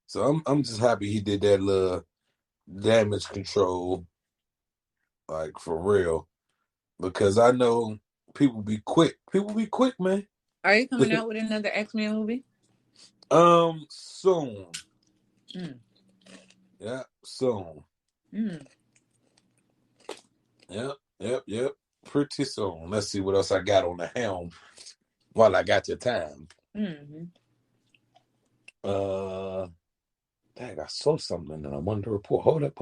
So I'm just happy he did that little damage control, like for real, because I know people be quick. People be quick, man. Are you coming out with another X-Men movie? Soon. Yeah, soon. Yep. Pretty soon. Let's see what else I got on the helm while I got your time. Dang, I saw something and I wanted to report. Hold up.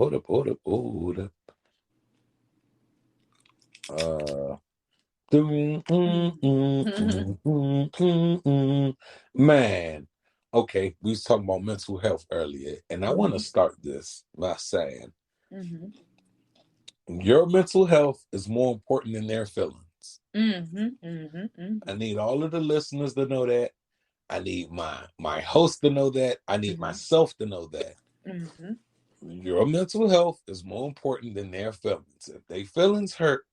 Man. Okay, we was talking about mental health earlier, and I want to start this by saying your mental health is more important than their feelings. I need all of the listeners to know that. I need my host to know that. I need myself to know that. Your mental health is more important than their feelings. If their feelings hurt,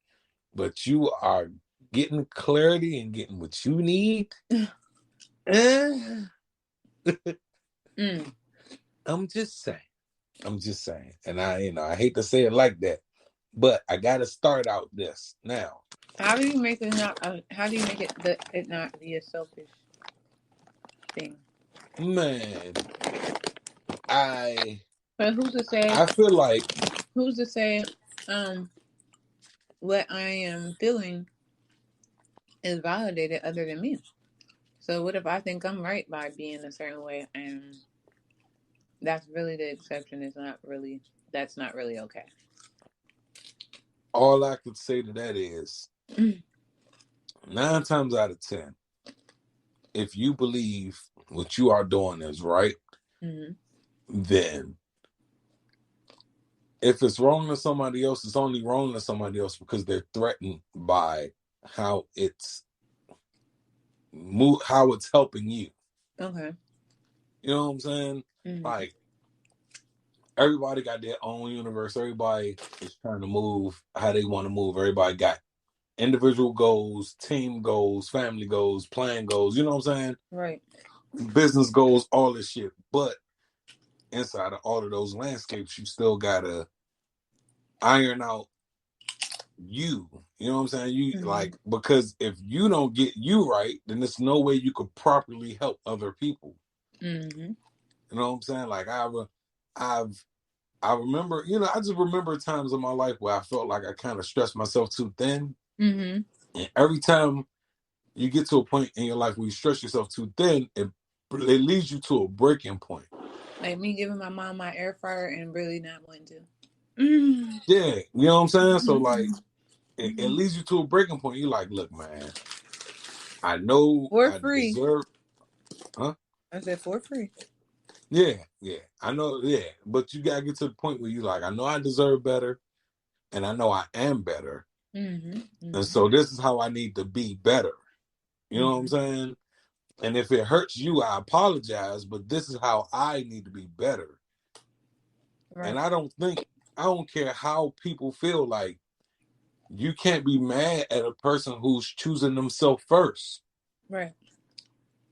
but you are getting clarity and getting what you need, I'm just saying. And I hate to say it like that, but I got to start out this now. How do you make it not? How do you make it not be a selfish thing? Man, But who's to say? I feel like who's to say? What I am feeling is validated other than me. So what if I think I'm right by being a certain way, and that's really the exception? That's not really okay. All I could say to that is 9 times out of 10, if you believe what you are doing is right, then if it's wrong to somebody else, it's only wrong to somebody else because they're threatened by how it's helping you. Okay. You know what I'm saying? Like, everybody got their own universe. Everybody is trying to move how they want to move. Everybody got individual goals, team goals, family goals, plan goals. You know what I'm saying? Right. Business goals, all this shit. But inside of all of those landscapes, you still gotta iron out you. You know what I'm saying? You like, because if you don't get you right, then there's no way you could properly help other people. You know what I'm saying? Like I remember, I just remember times in my life where I felt like I kind of stretched myself too thin. Mm-hmm. And every time you get to a point in your life where you stretch yourself too thin, it leads you to a breaking point. Like me giving my mom my air fryer and really not wanting to. Mm-hmm. Yeah, you know what I'm saying? So like, it leads you to a breaking point. You're like, look, man, I know For I free. deserve, huh? I said for free. Yeah, I know, but you gotta get to the point where you like, I know I deserve better, and I know I am better, Mm-hmm. and Mm-hmm. so this is how I need to be better. You know what I'm Mm-hmm. saying? And if it hurts you, I apologize, but this is how I need to be better. And Right. I don't care how people feel, like, you can't be mad at a person who's choosing themselves first, Right.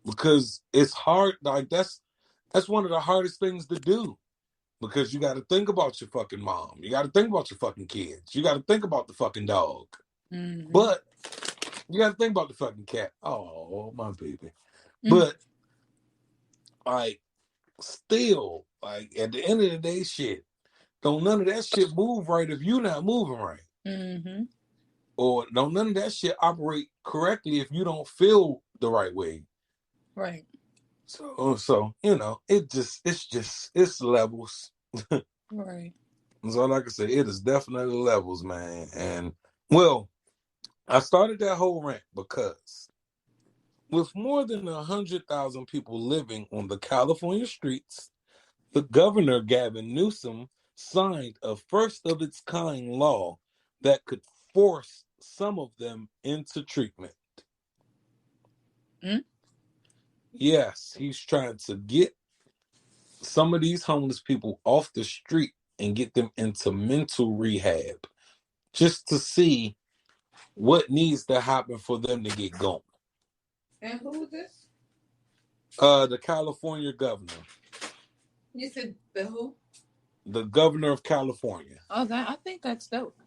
because it's hard. Like, that's one of the hardest things to do, because you got to think about your fucking mom. You got to think about your fucking kids. You got to think about the fucking dog. Mm-hmm. But you got to think about the fucking cat. Oh, my baby. Mm-hmm. But like, still, like, at the end of the day, shit, don't none of that shit move right if you not moving right. Mm-hmm. Or don't none of that shit operate correctly if you don't feel the right way. Right. So it's levels. Right. So like I said, it is definitely levels, man. And well, I started that whole rant because with more than 100,000 people living on the California streets, the governor, Gavin Newsom, signed a first of its kind law that could force some of them into treatment. Mm-hmm. Yes, he's trying to get some of these homeless people off the street and get them into mental rehab, just to see what needs to happen for them to get going. And who was this? The California governor. You said the who? The governor of California. Oh, that I think that's dope.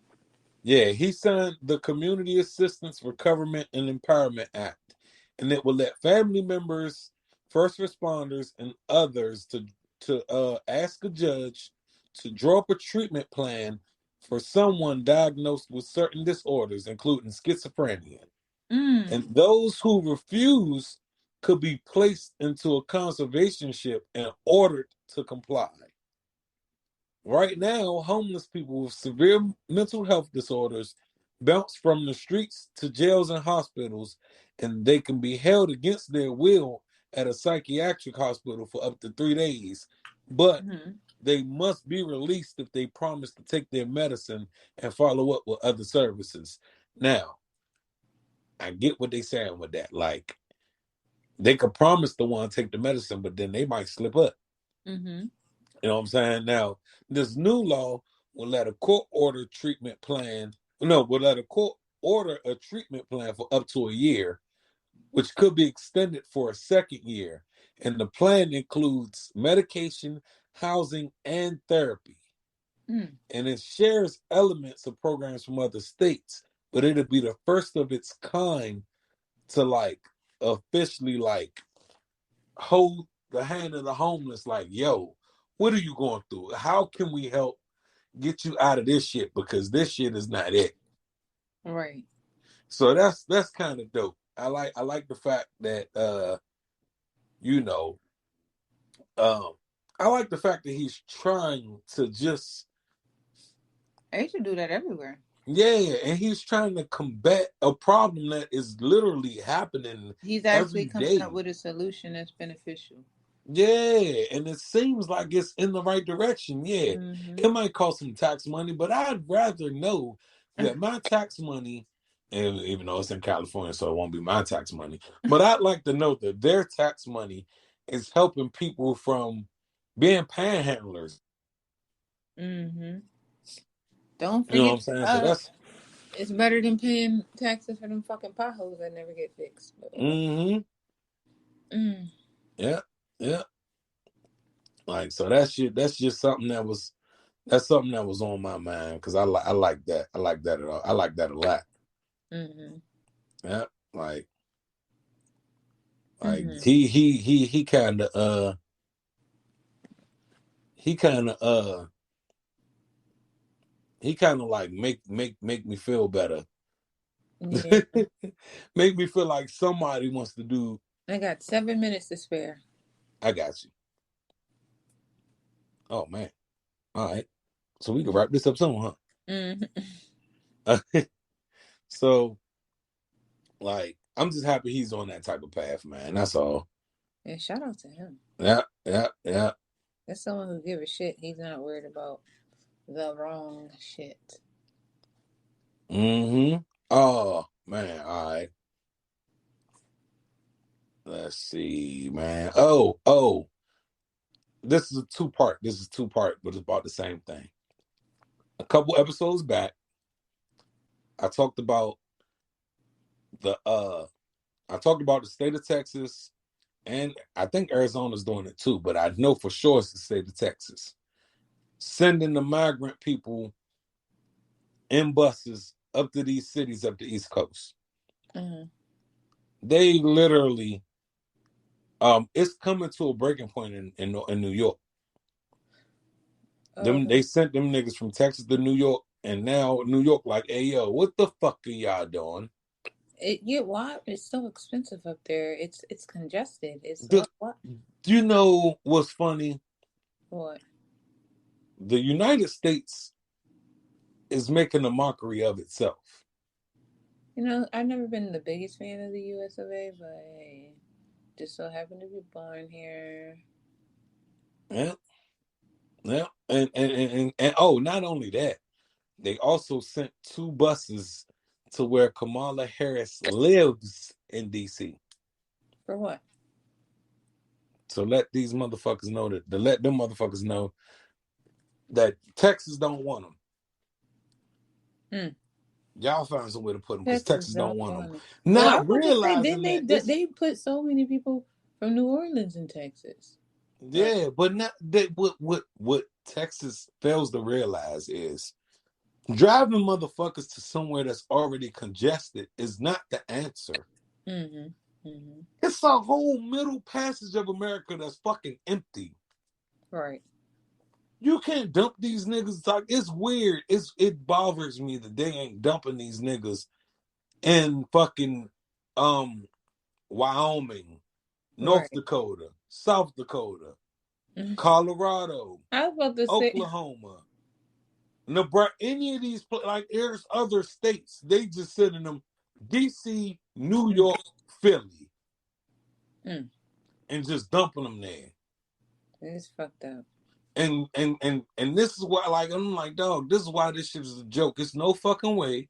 Yeah, he signed the Community Assistance Recovery and Empowerment Act, and it will let family members, first responders, and others to ask a judge to draw up a treatment plan for someone diagnosed with certain disorders, including schizophrenia. Mm. And those who refuse could be placed into a conservationship and ordered to comply. Right now, homeless people with severe mental health disorders bounce from the streets to jails and hospitals, and they can be held against their will at a psychiatric hospital for up to 3 days. But Mm-hmm. they must be released if they promise to take their medicine and follow up with other services. Now, I get what they're saying with that. Like, they could promise to want to take the medicine, but then they might slip up. Mm-hmm. You know what I'm saying? Now, this new law will let a court order treatment plan. No, will let a court order a treatment plan for up to a year, which could be extended for a second year. And the plan includes medication, housing, and therapy. Mm. And it shares elements of programs from other states, but it'll be the first of its kind to like officially like hold the hand of the homeless, like, yo, what are you going through? How can we help get you out of this shit? Because this shit is not it. Right. So that's kind of dope. I like the fact that you know, um I like the fact that he's trying to just They should do that everywhere. yeah, and he's trying to combat a problem that is literally happening He's actually every coming up day. with a solution that's beneficial. Yeah, and it seems like it's in the right direction. Yeah, Mm-hmm. it might cost some tax money, but I'd rather know that my tax money, and even though it's in California, so it won't be my tax money, but I'd like to know that their tax money is helping people from being panhandlers. Mm-hmm. Don't You know what forget I'm saying? So uh that's, it's better than paying taxes for them fucking potholes that never get fixed. But oh well. mm-hmm. Mm. Yeah, yeah. Like, so that shit, that's something that was on my mind because I like that. I like that at all. I like that a lot. Mm-hmm. Yeah, like. Like Mm-hmm. he he kind of he kind of like make me feel better Yeah. Make me feel like somebody wants to do. I got 7 minutes to spare. I got you. Oh man. All right. So we can wrap this up soon, huh? Mm-hmm. So, like, I'm just happy he's on that type of path, man. That's all. Yeah, shout out to him. Yeah. That's someone who give a shit. He's not worried about the wrong shit. Mm-hmm. Oh man. All right. Let's see, man. Oh. This is two part, but it's about the same thing. A couple episodes back, I talked about the state of Texas, and I think Arizona's doing it too, but I know for sure it's the state of Texas. Sending the migrant people in buses up to these cities up the East Coast. Mm-hmm. They literally it's coming to a breaking point in New York. They sent them niggas from Texas to New York, and now New York like, hey yo, what the fuck are y'all doing? Why it's so expensive up there? It's congested. It's Do what? you know what's funny? What? The United States is making a mockery of itself. You know, I've never been the biggest fan of the US of A, but hey, just so happened to be born here. Yeah. And oh, not only that, they also sent 2 buses to where Kamala Harris lives in DC. For what? To let these motherfuckers know to let them motherfuckers know that Texas don't want them. Y'all find some way to put them because Texas don't want them. Well, I Not want to say, realizing didn't they put so many people from New Orleans in Texas? Yeah, but not that. What Texas fails to realize is driving motherfuckers to somewhere that's already congested is not the answer. It's a whole middle passage of America that's fucking empty. Right. You can't dump these niggas. Like, it's weird. It bothers me that they ain't dumping these niggas in fucking Wyoming, North Right. Dakota, South Dakota, Colorado, I was about to say, Oklahoma, Nebraska, any of these, like, there's other states. They just sending them DC, New York, Philly, and just dumping them there. It's fucked up. And this is why, like, I'm like, dog, this is why this shit is a joke. It's no fucking way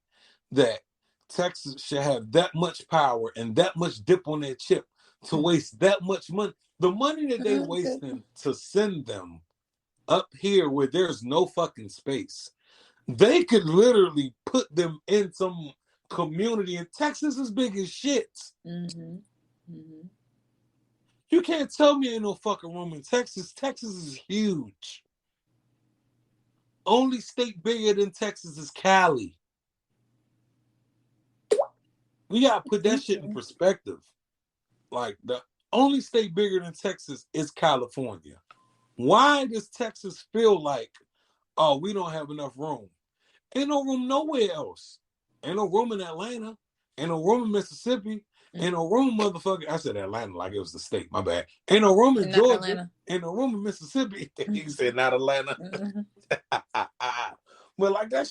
that Texas should have that much power and that much dip on their chip to waste that much money. The money that they wasting to send them up here where there's no fucking space. They could literally put them in some community, and Texas is big as shit. You can't tell me ain't no fucking room in Texas. Texas is huge. Only state bigger than Texas is Cali. We gotta put that shit in perspective. Like, the only state bigger than Texas is California. Why does Texas feel like, oh, we don't have enough room? Ain't no room nowhere else. Ain't no room in Atlanta. Ain't no room in Mississippi. Ain't no room, motherfucker. I said Atlanta like it was the state. My bad. Ain't no room in Georgia. Atlanta. Ain't no room in Mississippi. He said not Atlanta. But like that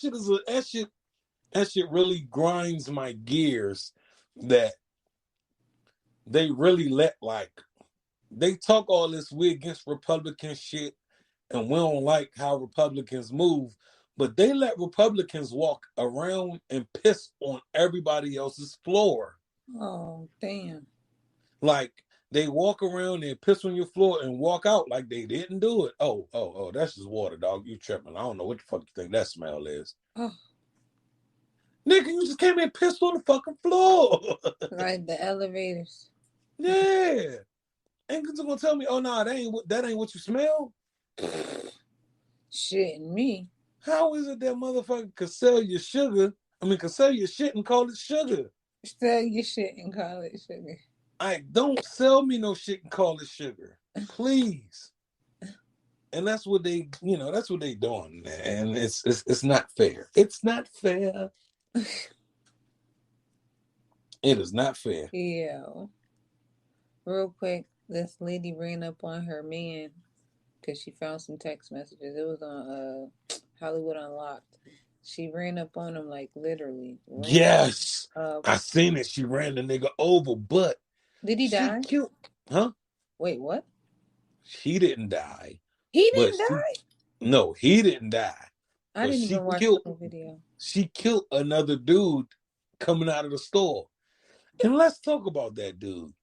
shit really grinds my gears that they really let, like, they talk all this we against Republican shit and we don't like how Republicans move, but they let Republicans walk around and piss on everybody else's floor. Oh, damn. Like, they walk around and piss on your floor and walk out like they didn't do it. Oh, that's just water, dog. You tripping. I don't know what the fuck you think that smell is. Oh. Nigga, you just came in and pissed on the fucking floor. Like the elevators. Yeah. Ain't you gonna tell me, oh no, that ain't what you smell? Shit, me. How is it that motherfucker could sell your sugar? Could sell your shit and call it sugar. Sell your shit and call it sugar. Don't sell me no shit and call it sugar, please. And that's what they doing, and it's not fair. It's not fair. It is not fair. Yeah. Real quick, this lady ran up on her man because she found some text messages. It was on Hollywood Unlocked. She ran up on him, like literally ran Yes, up. I seen it. She ran the nigga over, but Did he she die? killed. Huh? Wait, what? He didn't die, He but didn't die? no, he didn't die. I But didn't she even watch the killed. whole video. She killed another dude coming out of the store. And let's talk about that dude.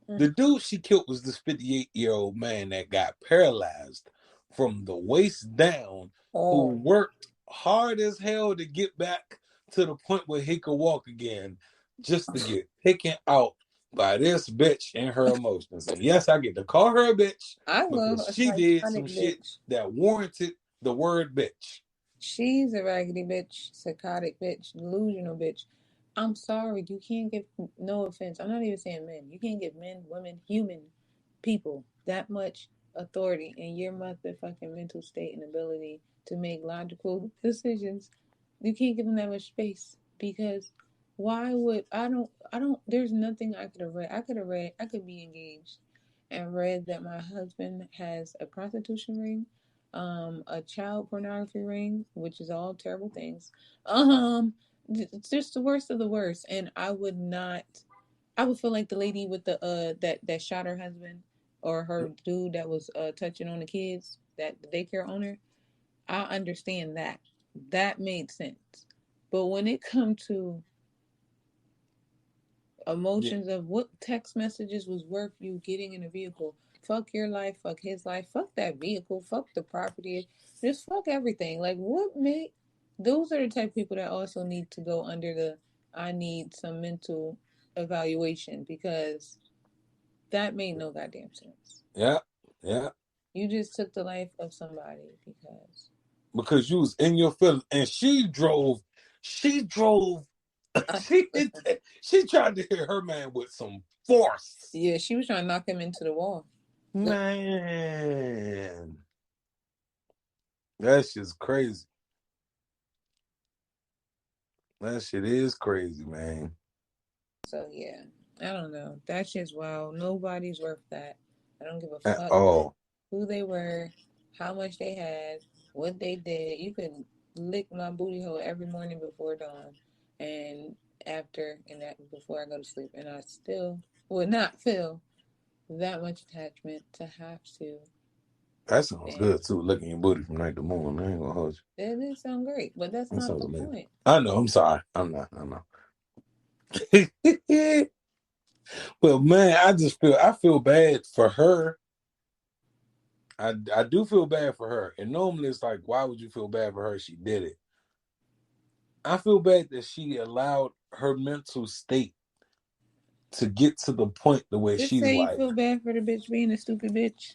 The dude she killed was this 58-year-old man that got paralyzed from the waist down, who Oh, worked hard as hell to get back to the point where he could walk again, just to get taken out by this bitch and her emotions. And yes, I get to call her a bitch I love because a she did psychotic some shit bitch. that warranted the word bitch. She's a raggedy bitch, psychotic bitch, delusional bitch. I'm sorry, you can't give, no offense. I'm not even saying men. You can't give men, women, human people that much authority in your motherfucking mental state and ability to make logical decisions. You can't give them that much space because why would I don't there's nothing I could have read. I could be engaged and read that my husband has a prostitution ring, a child pornography ring, which is all terrible things. It's just the worst of the worst, and I would not. I would feel like the lady with the that shot her husband, or her dude that was touching on the kids, that the daycare owner. I understand that. That made sense. But when it comes to Yeah, emotions of what text messages was worth you getting in a vehicle, fuck your life, fuck his life, fuck that vehicle, fuck the property, just fuck everything. Like, what made those are the type of people that also need to go under the I need some mental evaluation, because that made no goddamn sense. yeah, yeah. You just took the life of somebody because Because you was in your feelings, and she drove, she hit, listen. she tried to hit her man with some force. Yeah, she was trying to knock him into the wall. But Man, that shit's crazy. That shit is crazy, man. so yeah, I don't know. That's just wild. Nobody's worth that. I don't give a At fuck all. who they were, how much they had, what they did. You could lick my booty hole every morning before dawn, and after and that before I go to sleep, and I still would not feel that much attachment to have to. That sounds And good too. Licking your booty from night to morning. I ain't gonna hold that did sound great, but that's you. That not sounds the amazing. point. I know. I'm sorry. I'm not. I know. But man, I feel bad for her. I do feel bad for her. And normally it's like, why would you feel bad for her? She did it. I feel bad that she allowed her mental state to get to the point the way Just she's say you like, feel bad for the bitch being a stupid bitch.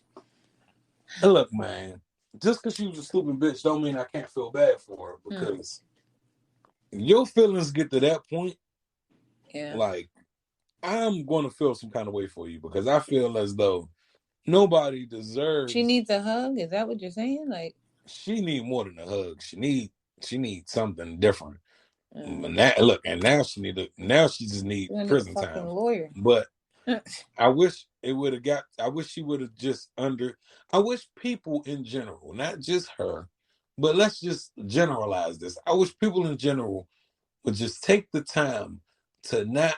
look, man, just because she was a stupid bitch don't mean I can't feel bad for her, Hmm. because your feelings get to that point, Yeah. like, I'm going to feel some kind of way for you, because I feel as though nobody She deserves. needs a hug. Is that what you're saying? Like, She need more than a hug. She need something different. uh, And now, look, and now she just need you're gonna need a prison fucking time. lawyer. But I wish it would have got. I wish she would have just under. I wish people in general, not just her, but let's just generalize this. I wish people in general would just take the time to not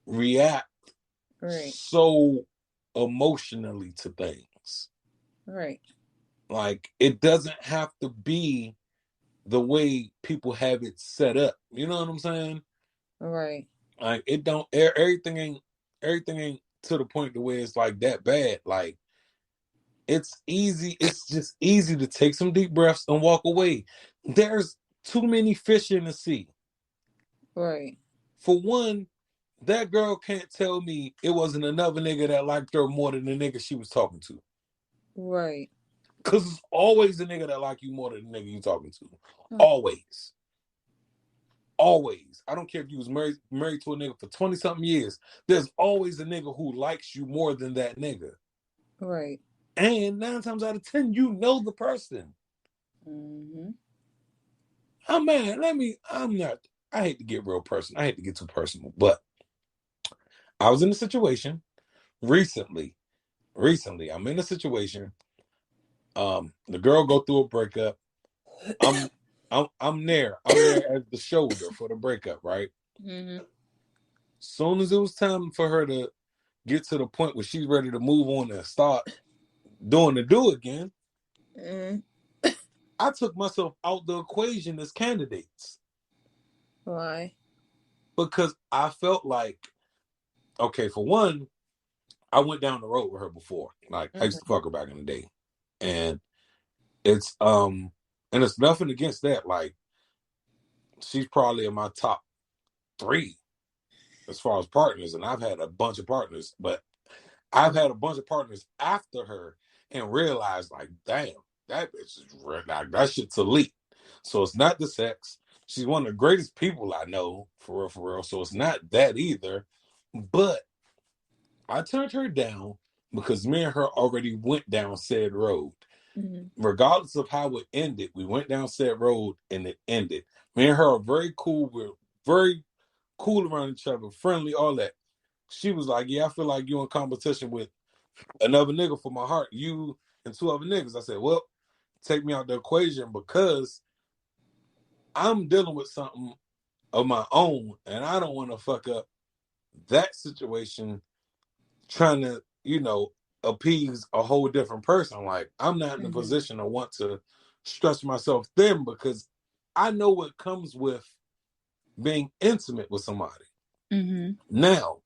react Right. so emotionally to things. Right. Like, it doesn't have to be the way people have it set up. You know what I'm saying? Right. Like, it don't. Everything ain't to the point to where it's like that bad. Like, it's easy. It's just easy to take some deep breaths and walk away. There's too many fish in the sea. Right. For one, that girl can't tell me it wasn't another nigga that liked her more than the nigga she was talking to. Right. Cause it's always a nigga that like you more than the nigga you talking to. Huh. Always. Always. I don't care if you was married to a nigga for 20 something years. There's always a nigga who likes you more than that nigga. Right. And 9 times out of 10, you know the person. Mm-hmm. I'm not, I hate to get real personal. I hate to get too personal, but I was in a situation recently. Recently, I'm in a situation. The girl go through a breakup. I'm I'm there. I'm there as the shoulder for the breakup, right? Mm-hmm. Soon as it was time for her to get to the point where she's ready to move on and start doing the do again, Mm. I took myself out the equation as candidates Why? because I felt like, okay, for one, I went down the road with her before. Like I used Mm-hmm. to fuck her back in the day, and it's and it's nothing against that. Like she's probably in my top three as far as partners, and I've had a bunch of partners, but I've had a bunch of partners after her and realized, like, damn, that bitch is like that shit's elite. So it's not the sex. She's one of the greatest people I know, for real, for real. So it's not that either. But I turned her down because me and her already went down said road. Mm-hmm. Regardless of how it ended, we went down said road and it ended. Me and her are very cool. We're very cool around each other, friendly, all that. She was like, yeah, I feel like you're in competition with another nigga for my heart, you and two other niggas. I said, well, take me out the equation because I'm dealing with something of my own and I don't want to fuck up that situation trying to, appease a whole different person. Like, I'm not in a Mm-hmm. position to want to stretch myself thin because I know what comes with being intimate with somebody. Mm-hmm. Now,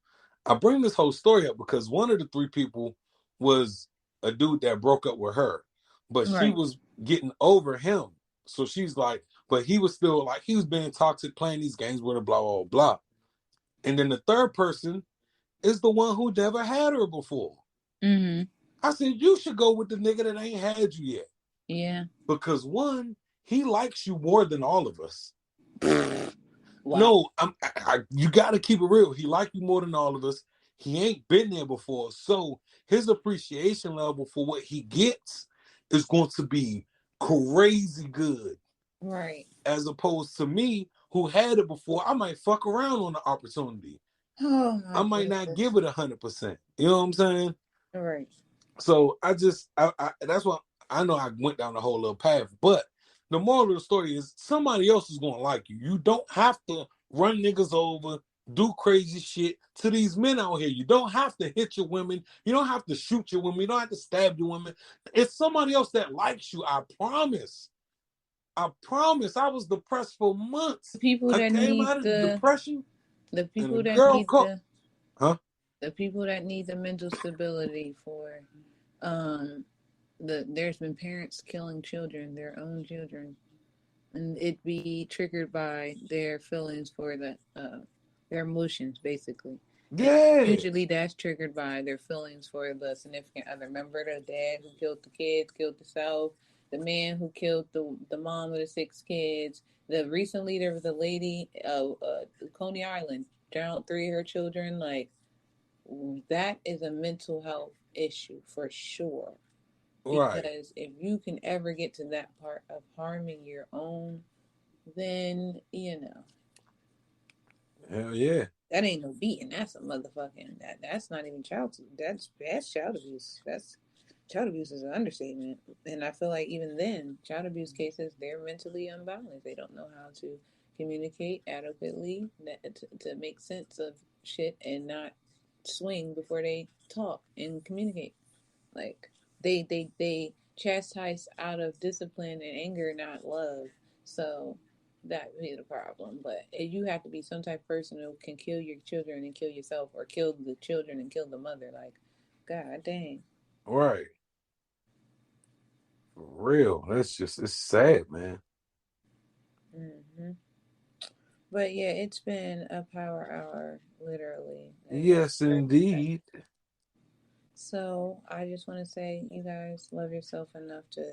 I bring this whole story up because one of the three people was a dude that broke up with her, but she Right. was getting over him. So she's like, but he was still like, he was being toxic, playing these games with her, blah, blah, blah. And then the third person is the one who never had her before. Mm-hmm. I said, you should go with the nigga that ain't had you yet. Yeah. Because one, he likes you more than all of us. Wow. No, you got to keep it real. He like you more than all of us. He ain't been there before, so his appreciation level for what he gets is going to be crazy good. Right. As opposed to me, who had it before, I might fuck around on the opportunity. Oh I my might not goodness. give it 100%. You know what I'm saying? All right. So that's what I know. I went down the whole little path, but the moral of the story is somebody else is going to like you. You don't have to run niggas over, do crazy shit to these men out here. You don't have to hit your women. You don't have to shoot your women. You don't have to stab your women. It's somebody else that likes you. I promise. I promise. I was depressed for months. People I that came need out of the depression, the and a people that girl need called. Huh? the people that need the mental stability for um there's been parents killing children, their own children, and it be triggered by their feelings for their emotions basically. And Yeah. usually that's triggered by their feelings for the significant other. Remember the dad who killed the kids, killed the self, the man who killed the mom of the six kids. The recently there was a lady, Coney Island, drowned three of her children. Like that is a mental health issue for sure. Right. Because if you can ever get to that part of harming your own, then Hell yeah. that ain't no beating. That's a motherfucking that's not even that's child abuse. That's child abuse is an understatement. And I feel like even then, child abuse cases they're mentally unbalanced. They don't know how to communicate adequately to make sense of shit and not swing before they talk and communicate. Like they chastise out of discipline and anger, not love. So that would be the problem. But you have to be some type of person who can kill your children and kill yourself, or kill the children and kill the mother. Like, god dang. Right. For real. It's sad, man. Hmm. But yeah, it's been a power hour, literally, as Yes, Freddie said. indeed. So I just want to say, you guys love yourself enough to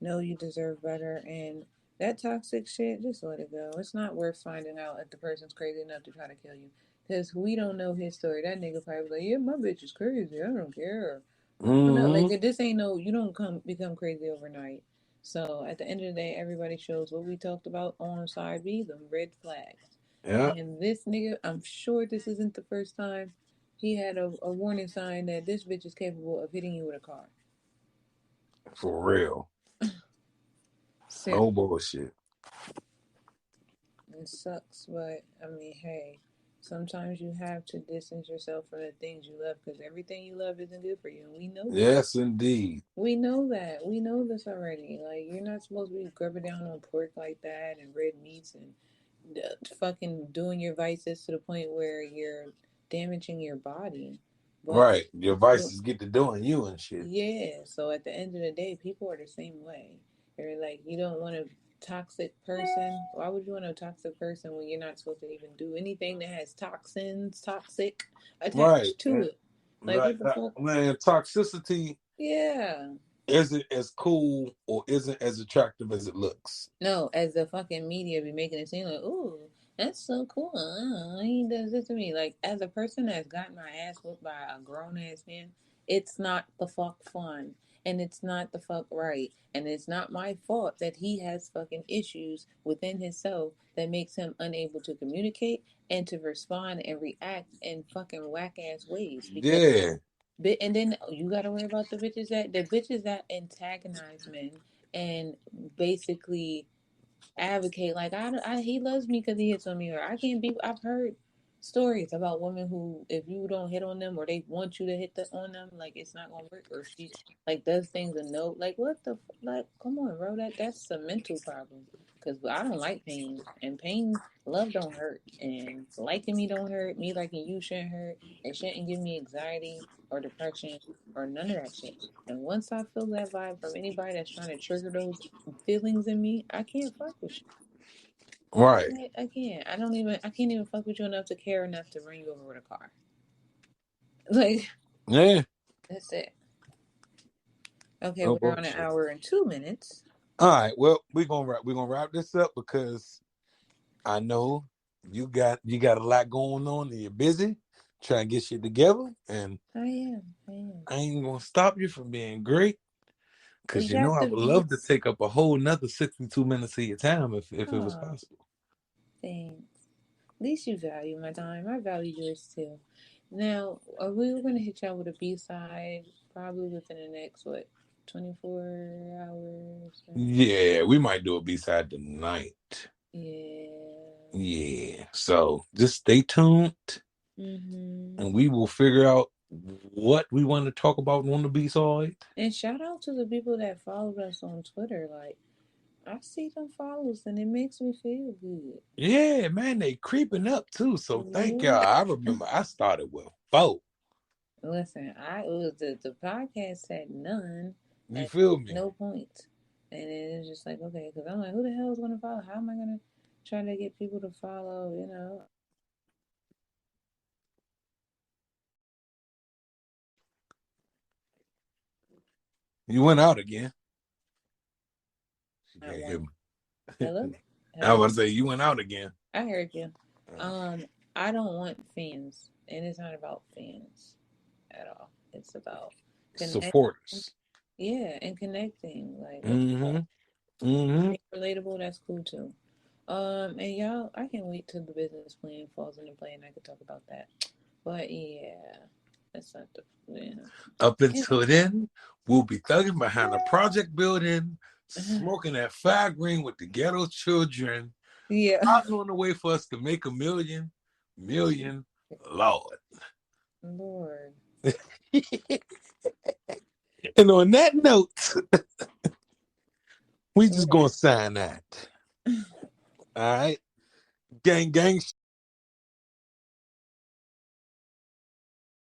know you deserve better, and that toxic shit, just let it go. It's not worth finding out if the person's crazy enough to try to kill you, because we don't know his story. That nigga probably was like, yeah, my bitch is crazy. I don't care. I don't know. Like Mm-hmm. this ain't no. You don't become crazy overnight. So at the end of the day, everybody shows what we talked about on side B, the red flags. Yeah. And this nigga, I'm sure this isn't the first time. He had a warning sign that this bitch is capable of hitting you with a car. For real. No bullshit. It sucks, but I mean, hey, sometimes you have to distance yourself from the things you love because everything you love isn't good for you, and we know this. Yes, indeed. We know that. We know this already. Like, you're not supposed to be grubbing down on pork like that and red meats and fucking doing your vices to the point where you're damaging your body. But Right. Your vices get to doing you and shit. yeah, so at the end of the day, people are the same way. They're like, you don't want a toxic person. Why would you want a toxic person when you're not supposed to even do anything that has toxic Right. attached to it? Like, what the fuck? Man, toxicity Yeah. isn't as cool or isn't as attractive as it looks. No, as the fucking media be making it seem like, ooh, that's so cool. He does this to me. Like, as a person that's gotten my ass whooped by a grown ass man, it's not the fuck fun. And it's not the fuck right. And it's not my fault that he has fucking issues within himself that makes him unable to communicate and to respond and react in fucking whack ass ways. Because Yeah. and then you gotta worry about the bitches that antagonize men and basically advocate like he loves me because he hits on me, or I can't be. I've heard stories about women who, if you don't hit on them or they want you to on them, like it's not gonna work, or she like does things and no, like what the like, come on, bro, that's a mental problem. Because I don't like pain, and pain, love don't hurt, and liking me don't hurt, me liking you shouldn't hurt, it shouldn't give me anxiety or depression or none of that shit. And once I feel that vibe from anybody that's trying to trigger those feelings in me, I can't fuck with you. Right. I can't. I can't even fuck with you enough to care enough to run you over with a car. Like, Yeah. that's it. Okay, No we're on an bullshit. hour and 2 minutes. All right. Well, we're gonna wrap this up because I know you got a lot going on and you're busy trying to get shit together, and I am. I ain't gonna stop you from being great. Cause We you know got I the would love to views. take up a whole nother 62 minutes of your time if it was Oh, possible. thanks. At least you value my time. I value yours too. Now, we were gonna hit y'all with a B-side probably within the next 24 hours. Yeah, we might do a B-side tonight. Yeah. Yeah. So just stay tuned Mm-hmm. and we will figure out what we want to talk about on the B-side. And shout out to the people that followed us on Twitter. Like, I see them follows and it makes me feel good. Yeah, man, they creeping up too. So thank y'all. Yeah. I remember I started with 4. Listen, I it was the podcast said none You at feel me? no point. And it was just like, okay, because I'm like, who the hell is gonna follow? How am I gonna try to get people to follow, you know? You went out again. She Not can't hear one. me. Hello? I Hello? was say you went out again. I heard you. I don't want fans. And it's not about fans at all. It's about connecting. Supporters. Yeah, and connecting. Like, what the Mm-hmm. fuck? Mm-hmm. Being relatable, that's cool too. And y'all, I can't wait till the business plan falls into play and I can talk about that. But yeah, that's not the plan. Up Yeah. until then, we'll be thugging behind a project building, smoking that fire green with the ghetto children, Yeah. plotting on the way for us to make a million, Lord. Lord. And on that note, we just Right. gonna sign that. All right. Gang, gang.